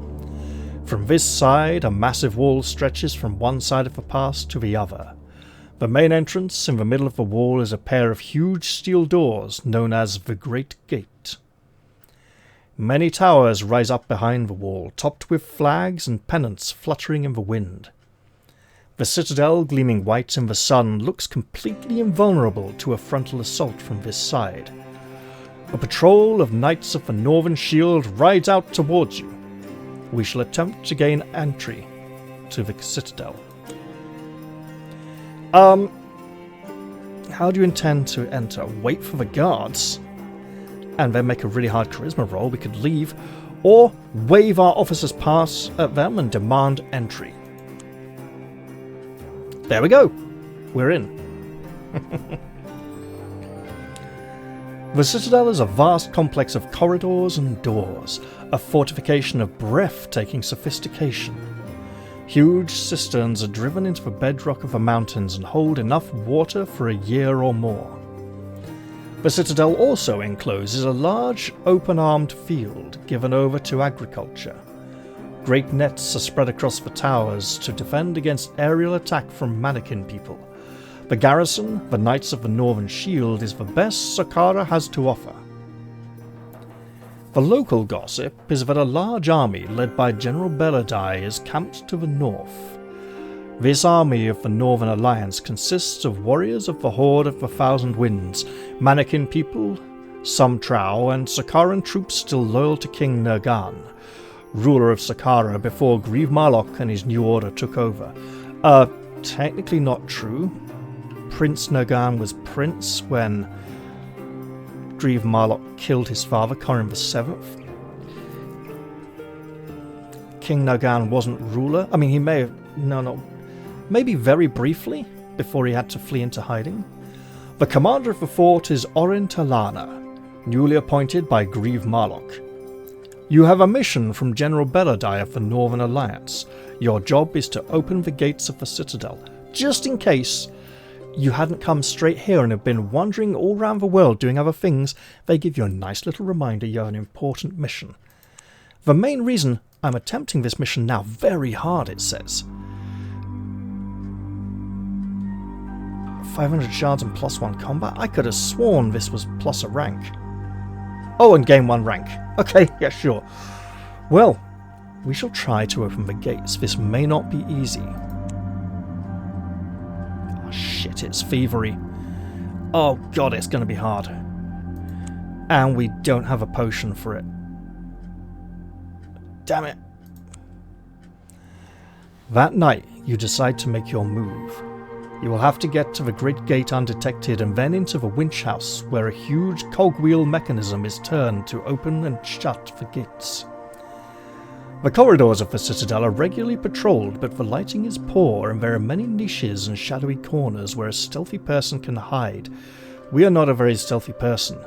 From this side, a massive wall stretches from one side of the pass to the other. The main entrance in the middle of the wall is a pair of huge steel doors known as the Great Gate. Many towers rise up behind the wall, topped with flags and pennants fluttering in the wind. The citadel, gleaming white in the sun, looks completely invulnerable to a frontal assault from this side. A patrol of Knights of the Northern Shield rides out towards you. We shall attempt to gain entry to the citadel. How do you intend to enter? Wait for the guards and then make a really hard charisma roll. We could leave, or wave our officer's pass at them and demand entry. There we go. We're in. The Citadel is a vast complex of corridors and doors, a fortification of breathtaking sophistication. Huge cisterns are driven into the bedrock of the mountains and hold enough water for a year or more. The Citadel also encloses a large, open-armed field given over to agriculture. Great nets are spread across the towers to defend against aerial attack from mannequin people. The garrison, the Knights of the Northern Shield, is the best Sakara has to offer. The local gossip is that a large army led by General Belladai is camped to the north. This army of the Northern Alliance consists of warriors of the Horde of the Thousand Winds, mannequin people, some Trow, and Sakaran troops still loyal to King Nergan, ruler of Sakara before Grieve Marlock and his new order took over. Technically not true. Prince Nergan was prince when Grieve Marlock killed his father, Corin VII. King Nergan wasn't ruler. I mean, he may have... Maybe very briefly, before he had to flee into hiding. The commander of the fort is Orin Talana, newly appointed by Grieve Marlock. You have a mission from General Belladai of the Northern Alliance. Your job is to open the gates of the Citadel. Just in case you hadn't come straight here and have been wandering all around the world doing other things, they give you a nice little reminder you have an important mission. The main reason I'm attempting this mission now, very hard it says. 500 shards and +1 combat? I could have sworn this was plus a rank. Oh, and gain 1 rank. Okay, yeah, sure. Well, we shall try to open the gates. This may not be easy. Oh shit, it's thievery. Oh god, it's going to be hard. And we don't have a potion for it. Damn it. That night, you decide to make your move. You will have to get to the Great Gate undetected and then into the winch house, where a huge cogwheel mechanism is turned to open and shut the gates. The corridors of the Citadel are regularly patrolled, but the lighting is poor and there are many niches and shadowy corners where a stealthy person can hide. We are not a very stealthy person.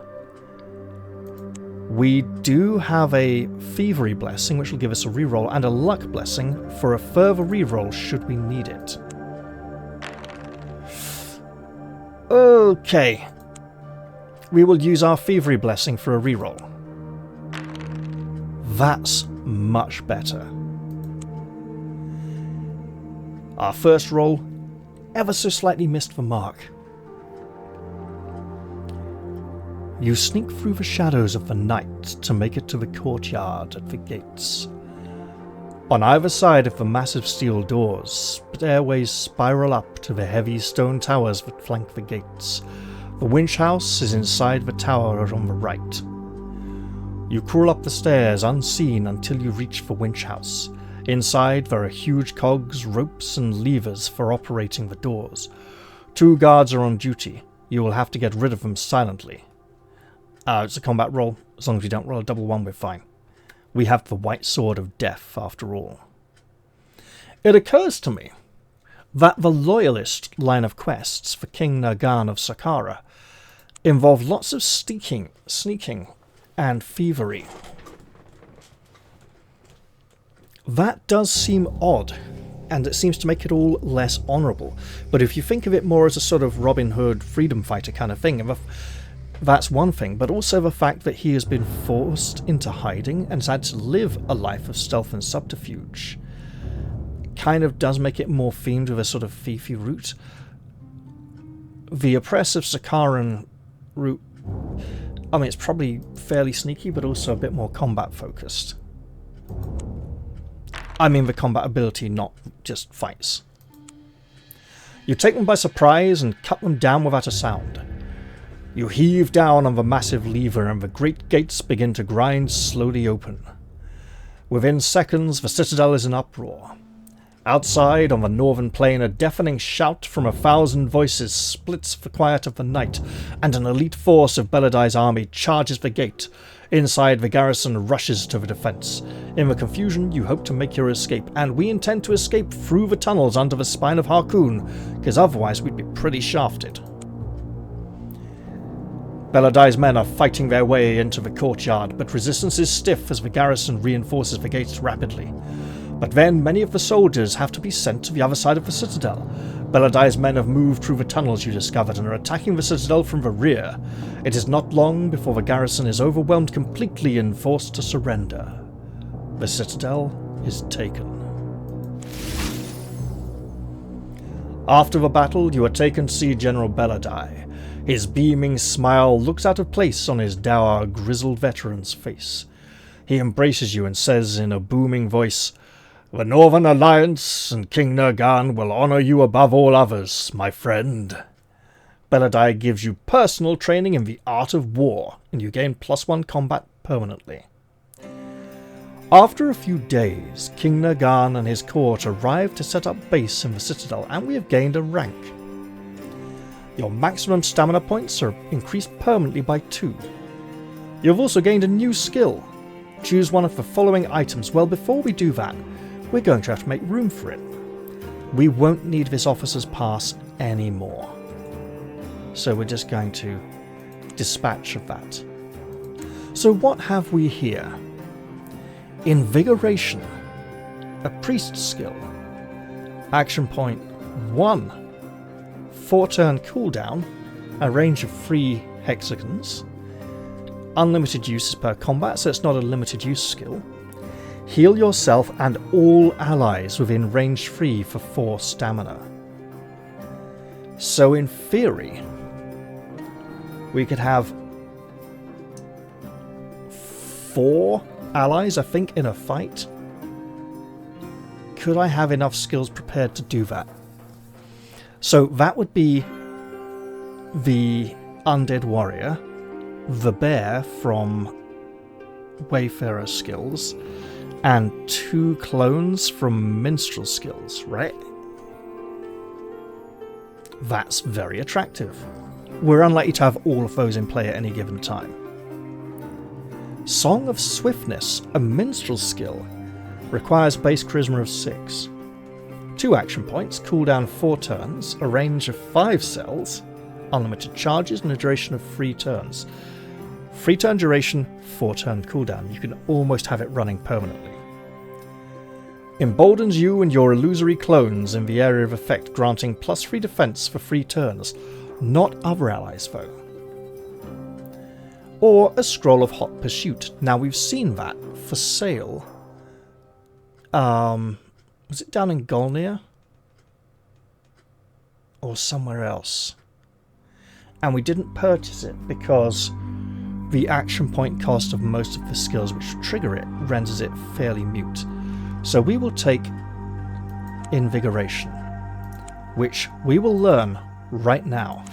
We do have a Thievery Blessing, which will give us a reroll, and a Luck Blessing for a further reroll should we need it. Okay. We will use our Thievery Blessing for a reroll. That's much better. Our first roll ever so slightly missed the mark. You sneak through the shadows of the night to make it to the courtyard at the gates. On either side of the massive steel doors, stairways spiral up to the heavy stone towers that flank the gates. The winch house is inside the tower on the right. You crawl up the stairs unseen until you reach the winch house. Inside there are huge cogs, ropes and levers for operating the doors. 2 guards are on duty. You will have to get rid of them silently. It's a combat roll. As long as you don't roll a double 1, we're fine. We have the White Sword of Death, after all. It occurs to me that the Loyalist line of quests for King Nergan of Sakara involve lots of sneaking, and thievery. That does seem odd, and it seems to make it all less honourable. But if you think of it more as a sort of Robin Hood freedom fighter kind of thing, That's one thing, but also the fact that he has been forced into hiding and has had to live a life of stealth and subterfuge kind of does make it more themed with a sort of thiefy route. The oppressive Sakaran route, I mean, it's probably fairly sneaky, but also a bit more combat focused. I mean the combat ability, not just fights. You take them by surprise and cut them down without a sound. You heave down on the massive lever and the great gates begin to grind slowly open. Within seconds, the Citadel is in uproar. Outside, on the northern plain, a deafening shout from 1,000 voices splits the quiet of the night, and an elite force of Beladai's army charges the gate. Inside, the garrison rushes to the defense. In the confusion, you hope to make your escape, and we intend to escape through the tunnels under the spine of Harkoon, because otherwise we'd be pretty shafted. Beladai's men are fighting their way into the courtyard, but resistance is stiff as the garrison reinforces the gates rapidly. But then many of the soldiers have to be sent to the other side of the Citadel. Beladai's men have moved through the tunnels you discovered and are attacking the Citadel from the rear. It is not long before the garrison is overwhelmed completely and forced to surrender. The Citadel is taken. After the battle, you are taken to see General Beladai. His beaming smile looks out of place on his dour, grizzled veteran's face. He embraces you and says in a booming voice, "The Northern Alliance and King Nergan will honor you above all others, my friend." Beladai gives you personal training in the art of war, and you gain +1 combat permanently. After a few days, King Nergan and his court arrive to set up base in the Citadel, and we have gained a rank. Your maximum stamina points are increased permanently by 2. You have also gained a new skill. Choose one of the following items. Well, before we do that, we're going to have to make room for it. We won't need this officer's pass anymore. So we're just going to dispatch of that. So what have we here? Invigoration. A priest skill. Action point 1. 4-turn cooldown. A range of 3 hexagons. Unlimited uses per combat, so it's not a limited use skill. Heal yourself and all allies within range 3 for 4 stamina. So in theory, we could have 4 allies, I think, in a fight. Could I have enough skills prepared to do that? So that would be the Undead Warrior, the Bear from Wayfarer skills, and 2 clones from Minstrel skills, right? That's very attractive. We're unlikely to have all of those in play at any given time. Song of Swiftness, a Minstrel skill, requires base charisma of 6. 2 action points, cooldown 4 turns, a range of 5 cells, unlimited charges, and a duration of 3 turns. 3-turn duration, 4-turn cooldown. You can almost have it running permanently. Emboldens you and your illusory clones in the area of effect, granting +3 defense for 3 turns. Not other allies, though. Or a Scroll of Hot Pursuit. Now, we've seen that for sale. Was it down in Golnir? Or somewhere else? And we didn't purchase it because the action point cost of most of the skills which trigger it renders it fairly mute. So we will take Invigoration, which we will learn right now.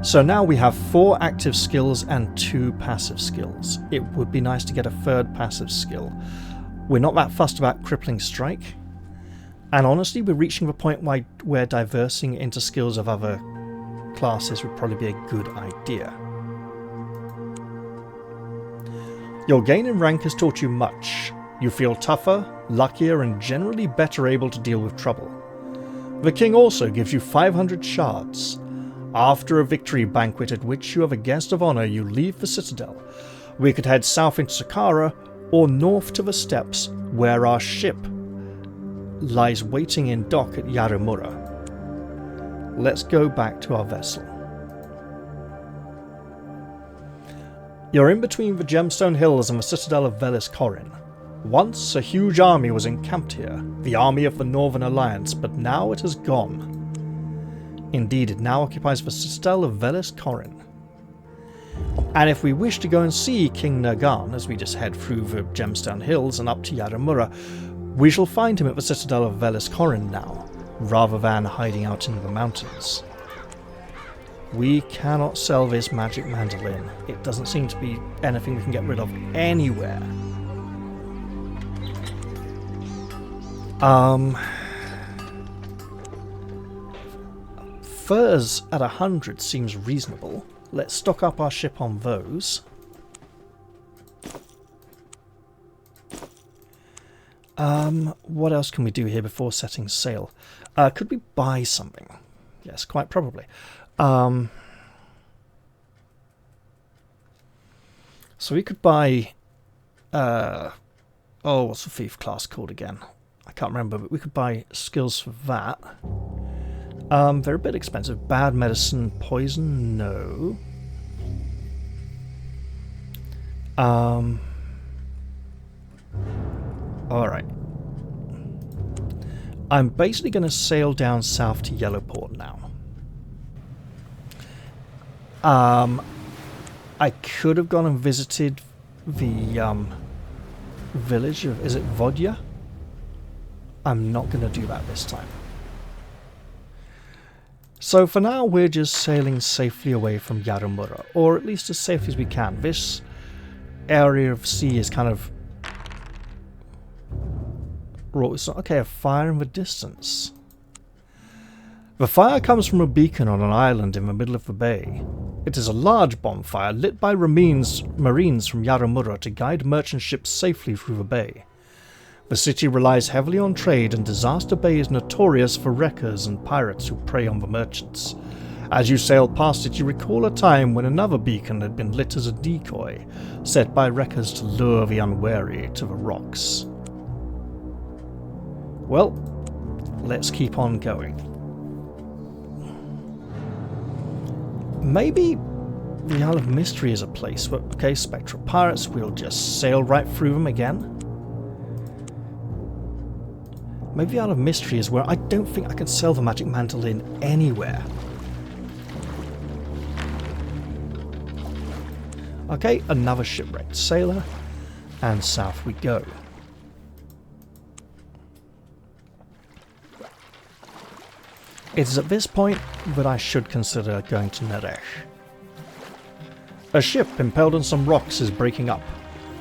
So now we have 4 active skills and 2 passive skills. It would be nice to get a 3rd passive skill. We're not that fussed about Crippling Strike, and honestly we're reaching the point where diversing into skills of other classes would probably be a good idea. Your gain in rank has taught you much. You feel tougher, luckier, and generally better able to deal with trouble. The king also gives you 500 shards. After a victory banquet at which you have a guest of honor, you leave the Citadel. We could head south into Saqqara or north to the steppes, where our ship lies waiting in dock at Yarumura. let's go back to our vessel. You're in between the Gemstone Hills and the Citadel of Velis, Corin. Once, a huge army was encamped here, the army of the Northern Alliance, but now it has gone. Indeed, it now occupies the Citadel of Velis, Corin. And if we wish to go and see King Nergan, as we just head through the Gemstone Hills and up to Yaramura, we shall find him at the Citadel of Velis, Corin now, rather than hiding out in the mountains. We cannot sell this magic mandolin. It doesn't seem to be anything we can get rid of anywhere. Furs at 100 seems reasonable. Let's stock up our ship on those. What else can we do here before setting sail? Could we buy something? Yes, quite probably. So we could buy... what's the thief class called again? I can't remember, but we could buy skills for that. They're a bit expensive. Bad medicine, poison, no. Alright. I'm basically going to sail down south to Yellowport now. I could have gone and visited the village of, is it Vodya? I'm not going to do that this time. So for now we're just sailing safely away from Yaramura, or at least as safely as we can. This area of sea is kind of... Okay, a fire in the distance. The fire comes from a beacon on an island in the middle of the bay. It is a large bonfire lit by marines from Yaramura to guide merchant ships safely through the bay. The city relies heavily on trade, and Disaster Bay is notorious for wreckers and pirates who prey on the merchants. As you sail past it, you recall a time when another beacon had been lit as a decoy, set by wreckers to lure the unwary to the rocks. Well, let's keep on going. Maybe the Isle of Mystery is a place where, okay, spectral pirates, we'll just sail right through them again. Maybe the Isle of Mystery is where I don't think I can sell the magic mandolin anywhere. Okay, another shipwrecked sailor, and south we go. It is at this point that I should consider going to Neresh. A ship impaled on some rocks is breaking up.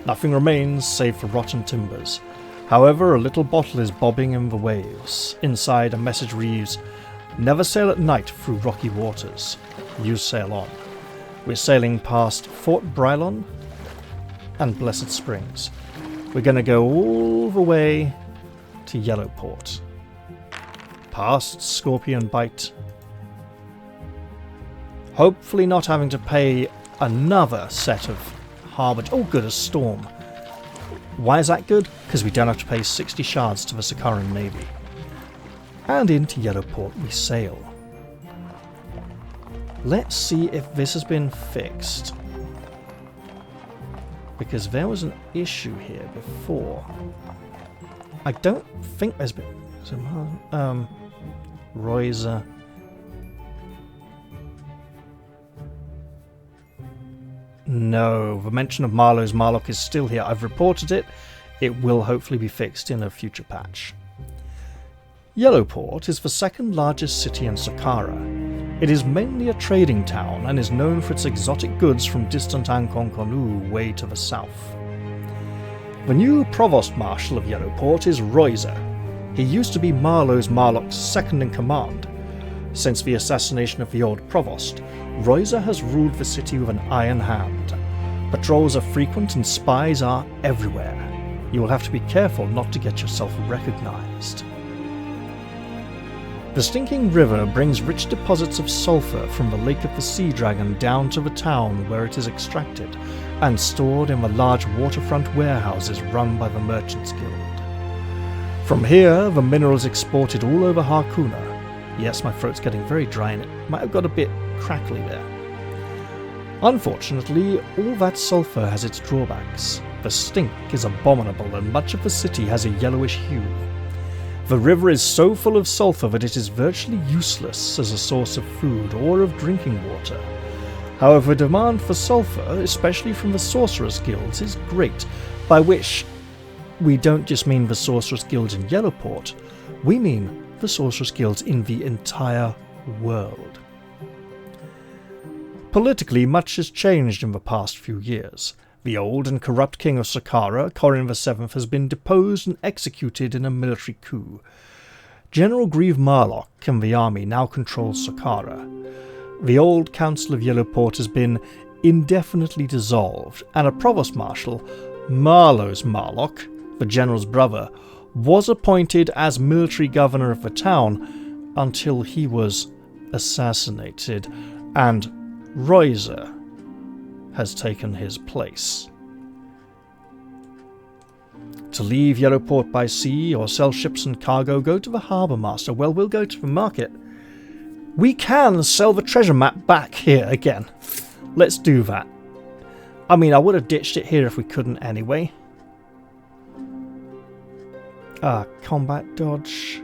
Nothing remains save for rotten timbers. However, a little bottle is bobbing in the waves. Inside, a message reads, "Never sail at night through rocky waters. You sail on." We're sailing past Fort Brylon and Blessed Springs. We're going to go all the way to Yellowport. Past Scorpion Bite. Hopefully not having to pay another set of harbour... Oh good, a storm. Why is that good? Because we don't have to pay 60 shards to the Sakaran Navy. And into Yellowport we sail. Let's see if this has been fixed. Because there was an issue here before. I don't think there's been... Royza. No, the mention of Marlowe's Marlock is still here. I've reported it. It will hopefully be fixed in a future patch. Yellowport is the second largest city in Saqqara. It is mainly a trading town and is known for its exotic goods from distant Ankonkonu way to the south. The new Provost Marshal of Yellowport is Royza. He used to be Marlowe's Marlock's second in command. Since the assassination of the old Provost, Royza has ruled the city with an iron hand. Patrols are frequent and spies are everywhere. You will have to be careful not to get yourself recognized. The Stinking River brings rich deposits of sulfur from the Lake of the Sea Dragon down to the town where it is extracted and stored in the large waterfront warehouses run by the Merchants Guild. From here, the mineral is exported all over Harkuna. Yes, my throat's getting very dry and it might have got a bit crackly there. Unfortunately, all that sulphur has its drawbacks. The stink is abominable and much of the city has a yellowish hue. The river is so full of sulphur that it is virtually useless as a source of food or of drinking water. However, demand for sulphur, especially from the Sorcerers Guilds, is great, by which we don't just mean the Sorcerers Guilds in Yellowport, we mean the Sorcerers Guilds in the entire world. Politically, much has changed in the past few years. The old and corrupt king of Saqqara, Corin VII, has been deposed and executed in a military coup. General Grieve Marlock and the army now control Saqqara. The old Council of Yellowport has been indefinitely dissolved, and a provost marshal, Marlos Marlock, the general's brother, was appointed as military governor of the town until he was assassinated, and Roiser has taken his place. To leave Yellowport by sea or sell ships and cargo, go to the harbour master. Well, we'll go to the market. We can sell the treasure map back here again. Let's do that. I mean, I would have ditched it here if we couldn't anyway. Combat dodge,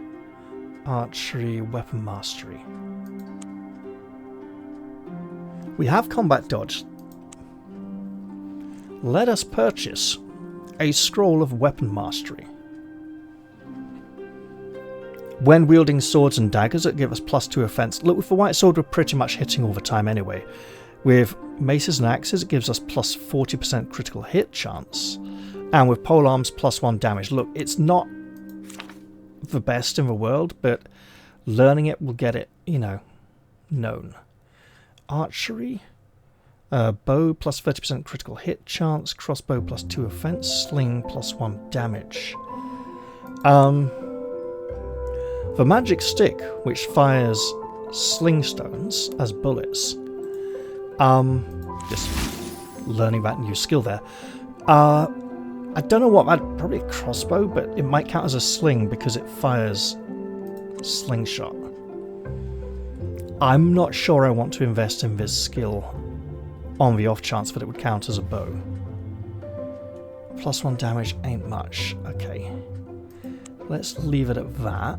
archery, weapon mastery. We have combat dodge. Let us purchase a scroll of weapon mastery. When wielding swords and daggers, it gives us +2 offense. Look, with the white sword, we're pretty much hitting all the time anyway. With maces and axes, it gives us +40% critical hit chance. And with polearms, +1 damage. Look, it's not the best in the world, but learning it will get it, known. Archery. Bow, +30% critical hit chance. Crossbow, +2 offense. Sling, +1 damage. The magic stick, which fires sling stones as bullets. Just learning that new skill there. I don't know what that, probably a crossbow, but it might count as a sling because it fires slingshot. I'm not sure I want to invest in this skill on the off chance that it would count as a bow. +1 damage ain't much. Okay. Let's leave it at that.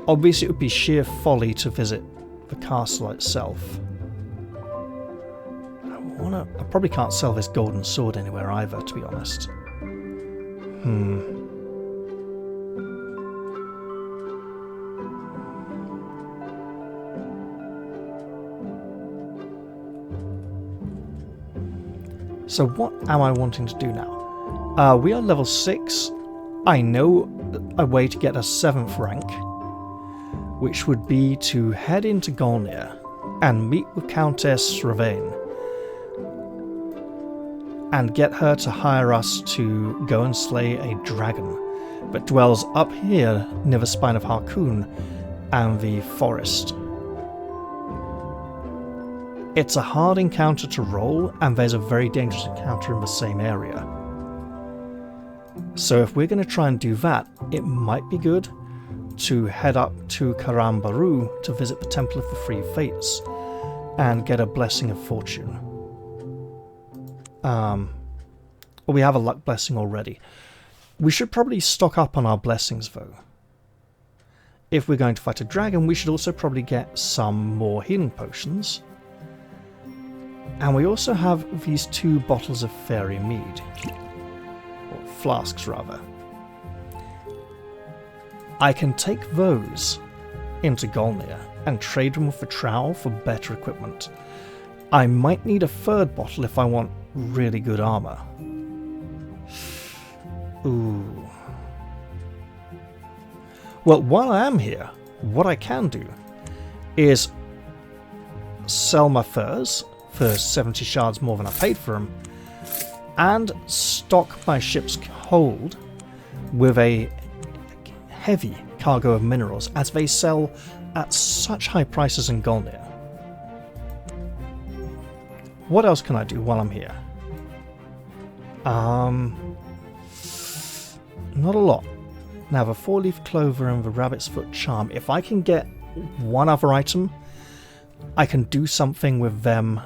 Obviously it would be sheer folly to visit the castle itself. I probably can't sell this golden sword anywhere either, to be honest. So what am I wanting to do now? We are level 6. I know a way to get a 7th rank, which would be to head into Golnir and meet with Countess Ravane and get her to hire us to go and slay a dragon that dwells up here near the Spine of Harkoon and the forest. It's a hard encounter to roll, and there's a very dangerous encounter in the same area. So if we're going to try and do that, it might be good to head up to Karam Baru to visit the Temple of the Three Fates and get a Blessing of Fortune. We have a luck blessing already. We should probably stock up on our blessings though. If we're going to fight a dragon, we should also probably get some more healing potions. And we also have these 2 bottles of fairy mead. Or flasks rather. I can take those into Golnir and trade them with the trowel for better equipment. I might need a 3rd bottle if I want really good armor. Ooh. Well, while I am here, what I can do is sell my furs for 70 shards more than I paid for them, and stock my ship's hold with a heavy cargo of minerals, as they sell at such high prices in Golnir. What else can I do while I'm here? Not a lot. Now, the 4-leaf clover and the rabbit's foot charm, if I can get one other item, I can do something with them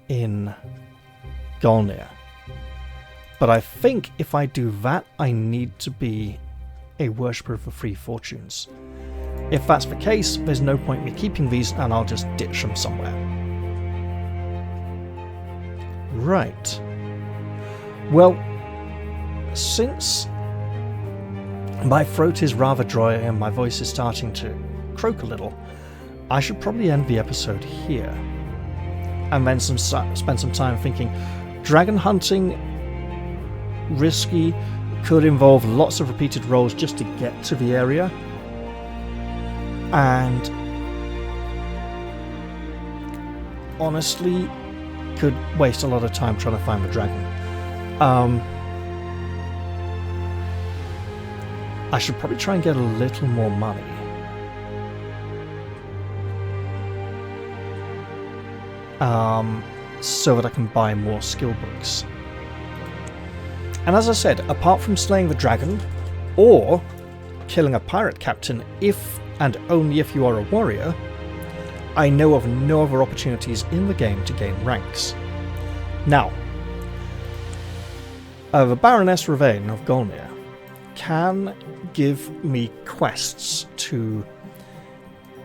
in Golnir. But I think if I do that, I need to be a worshipper of the Three Fortunes. If that's the case, there's no point in me keeping these, and I'll just ditch them somewhere. Right. Well, since my throat is rather dry and my voice is starting to croak a little, I should probably end the episode here. And then spend some time thinking. Dragon hunting, risky, could involve lots of repeated rolls just to get to the area. And honestly, could waste a lot of time trying to find the dragon. I should probably try and get a little more money. So that I can buy more skill books. And as I said, apart from slaying the dragon, or killing a pirate captain if and only if you are a warrior, I know of no other opportunities in the game to gain ranks. Now, the Baroness Ravane of Golnir can give me quests to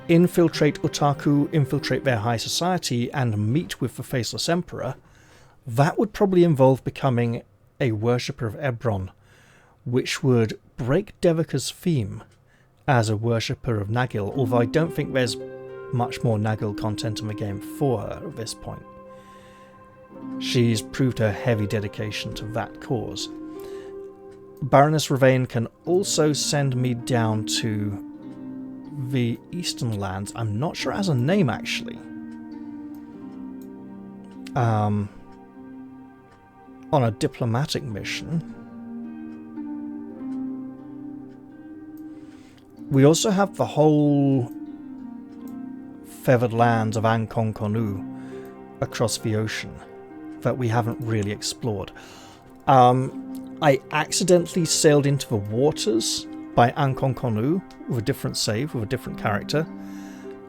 infiltrate Otaku, infiltrate their high society, and meet with the Faceless Emperor. That would probably involve becoming a worshipper of Ebron, which would break Devika's theme as a worshipper of Nagil, although I don't think there's much more Nagil content in the game for her at this point. She's proved her heavy dedication to that cause. Baroness Ravane can also send me down to the Eastern Lands. I'm not sure it has a name, actually. On a diplomatic mission. We also have the whole Fabled Lands of Ankon Konu across the ocean that we haven't really explored. I accidentally sailed into the waters by Ankon Konu with a different save, with a different character.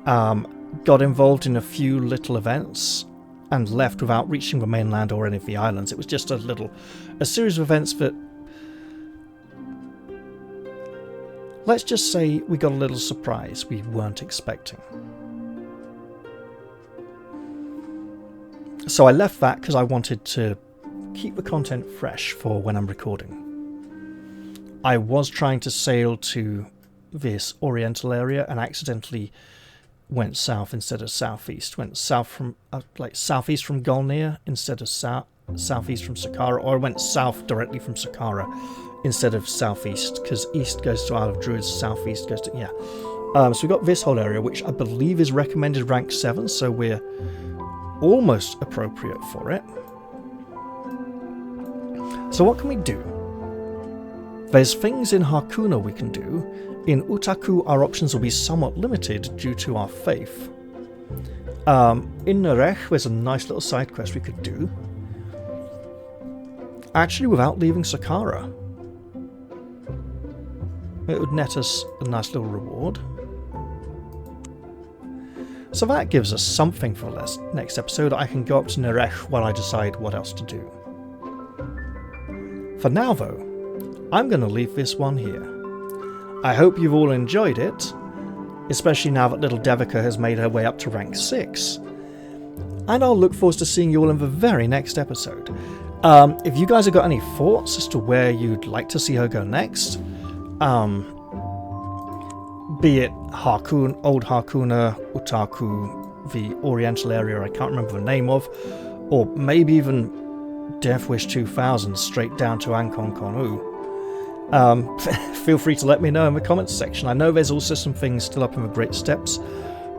Got involved in a few little events and left without reaching the mainland or any of the islands. It was just a series of events that, let's just say, we got a little surprise we weren't expecting. So I left that because I wanted to keep the content fresh for when I'm recording. I was trying to sail to this oriental area and accidentally went south instead of southeast. Went south from southeast from Golnir instead of southeast from Sakara, or I went south directly from Sakara instead of southeast, because east goes to Isle of Druids, southeast goes to so we got this whole area, which I believe is recommended rank 7, so we're almost appropriate for it. So what can we do? There's things in Harkuna we can do. In Utaku, our options will be somewhat limited due to our faith. In Nerech, there's a nice little side quest we could do. Actually, without leaving Sakara. It would net us a nice little reward. So that gives us something for the next episode. I can go up to Nerech while I decide what else to do. For now, though, I'm going to leave this one here. I hope you've all enjoyed it, especially now that little Devika has made her way up to rank 6. And I'll look forward to seeing you all in the very next episode. If you guys have got any thoughts as to where you'd like to see her go next, be it Old Harkuna, Utaku, the Oriental area I can't remember the name of, or maybe even Death Wish 2000 straight down to Ankon Konu. Feel free to let me know in the comments section. I know there's also some things still up in the Great Steps,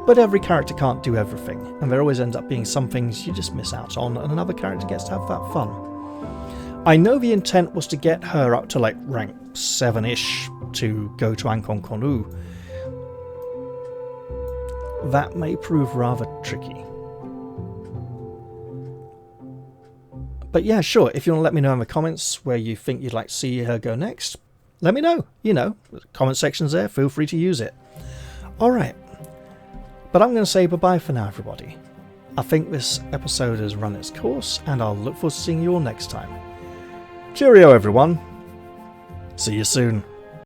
but every character can't do everything, and there always ends up being some things you just miss out on, and another character gets to have that fun. I know the intent was to get her up to rank 7-ish to go to Ankon Konu. That may prove rather tricky. But yeah, sure, if you want to let me know in the comments where you think you'd like to see her go next, let me know. You know, the comment section's there. Feel free to use it. Alright. But I'm going to say bye-bye for now, everybody. I think this episode has run its course, and I'll look forward to seeing you all next time. Cheerio, everyone. See you soon.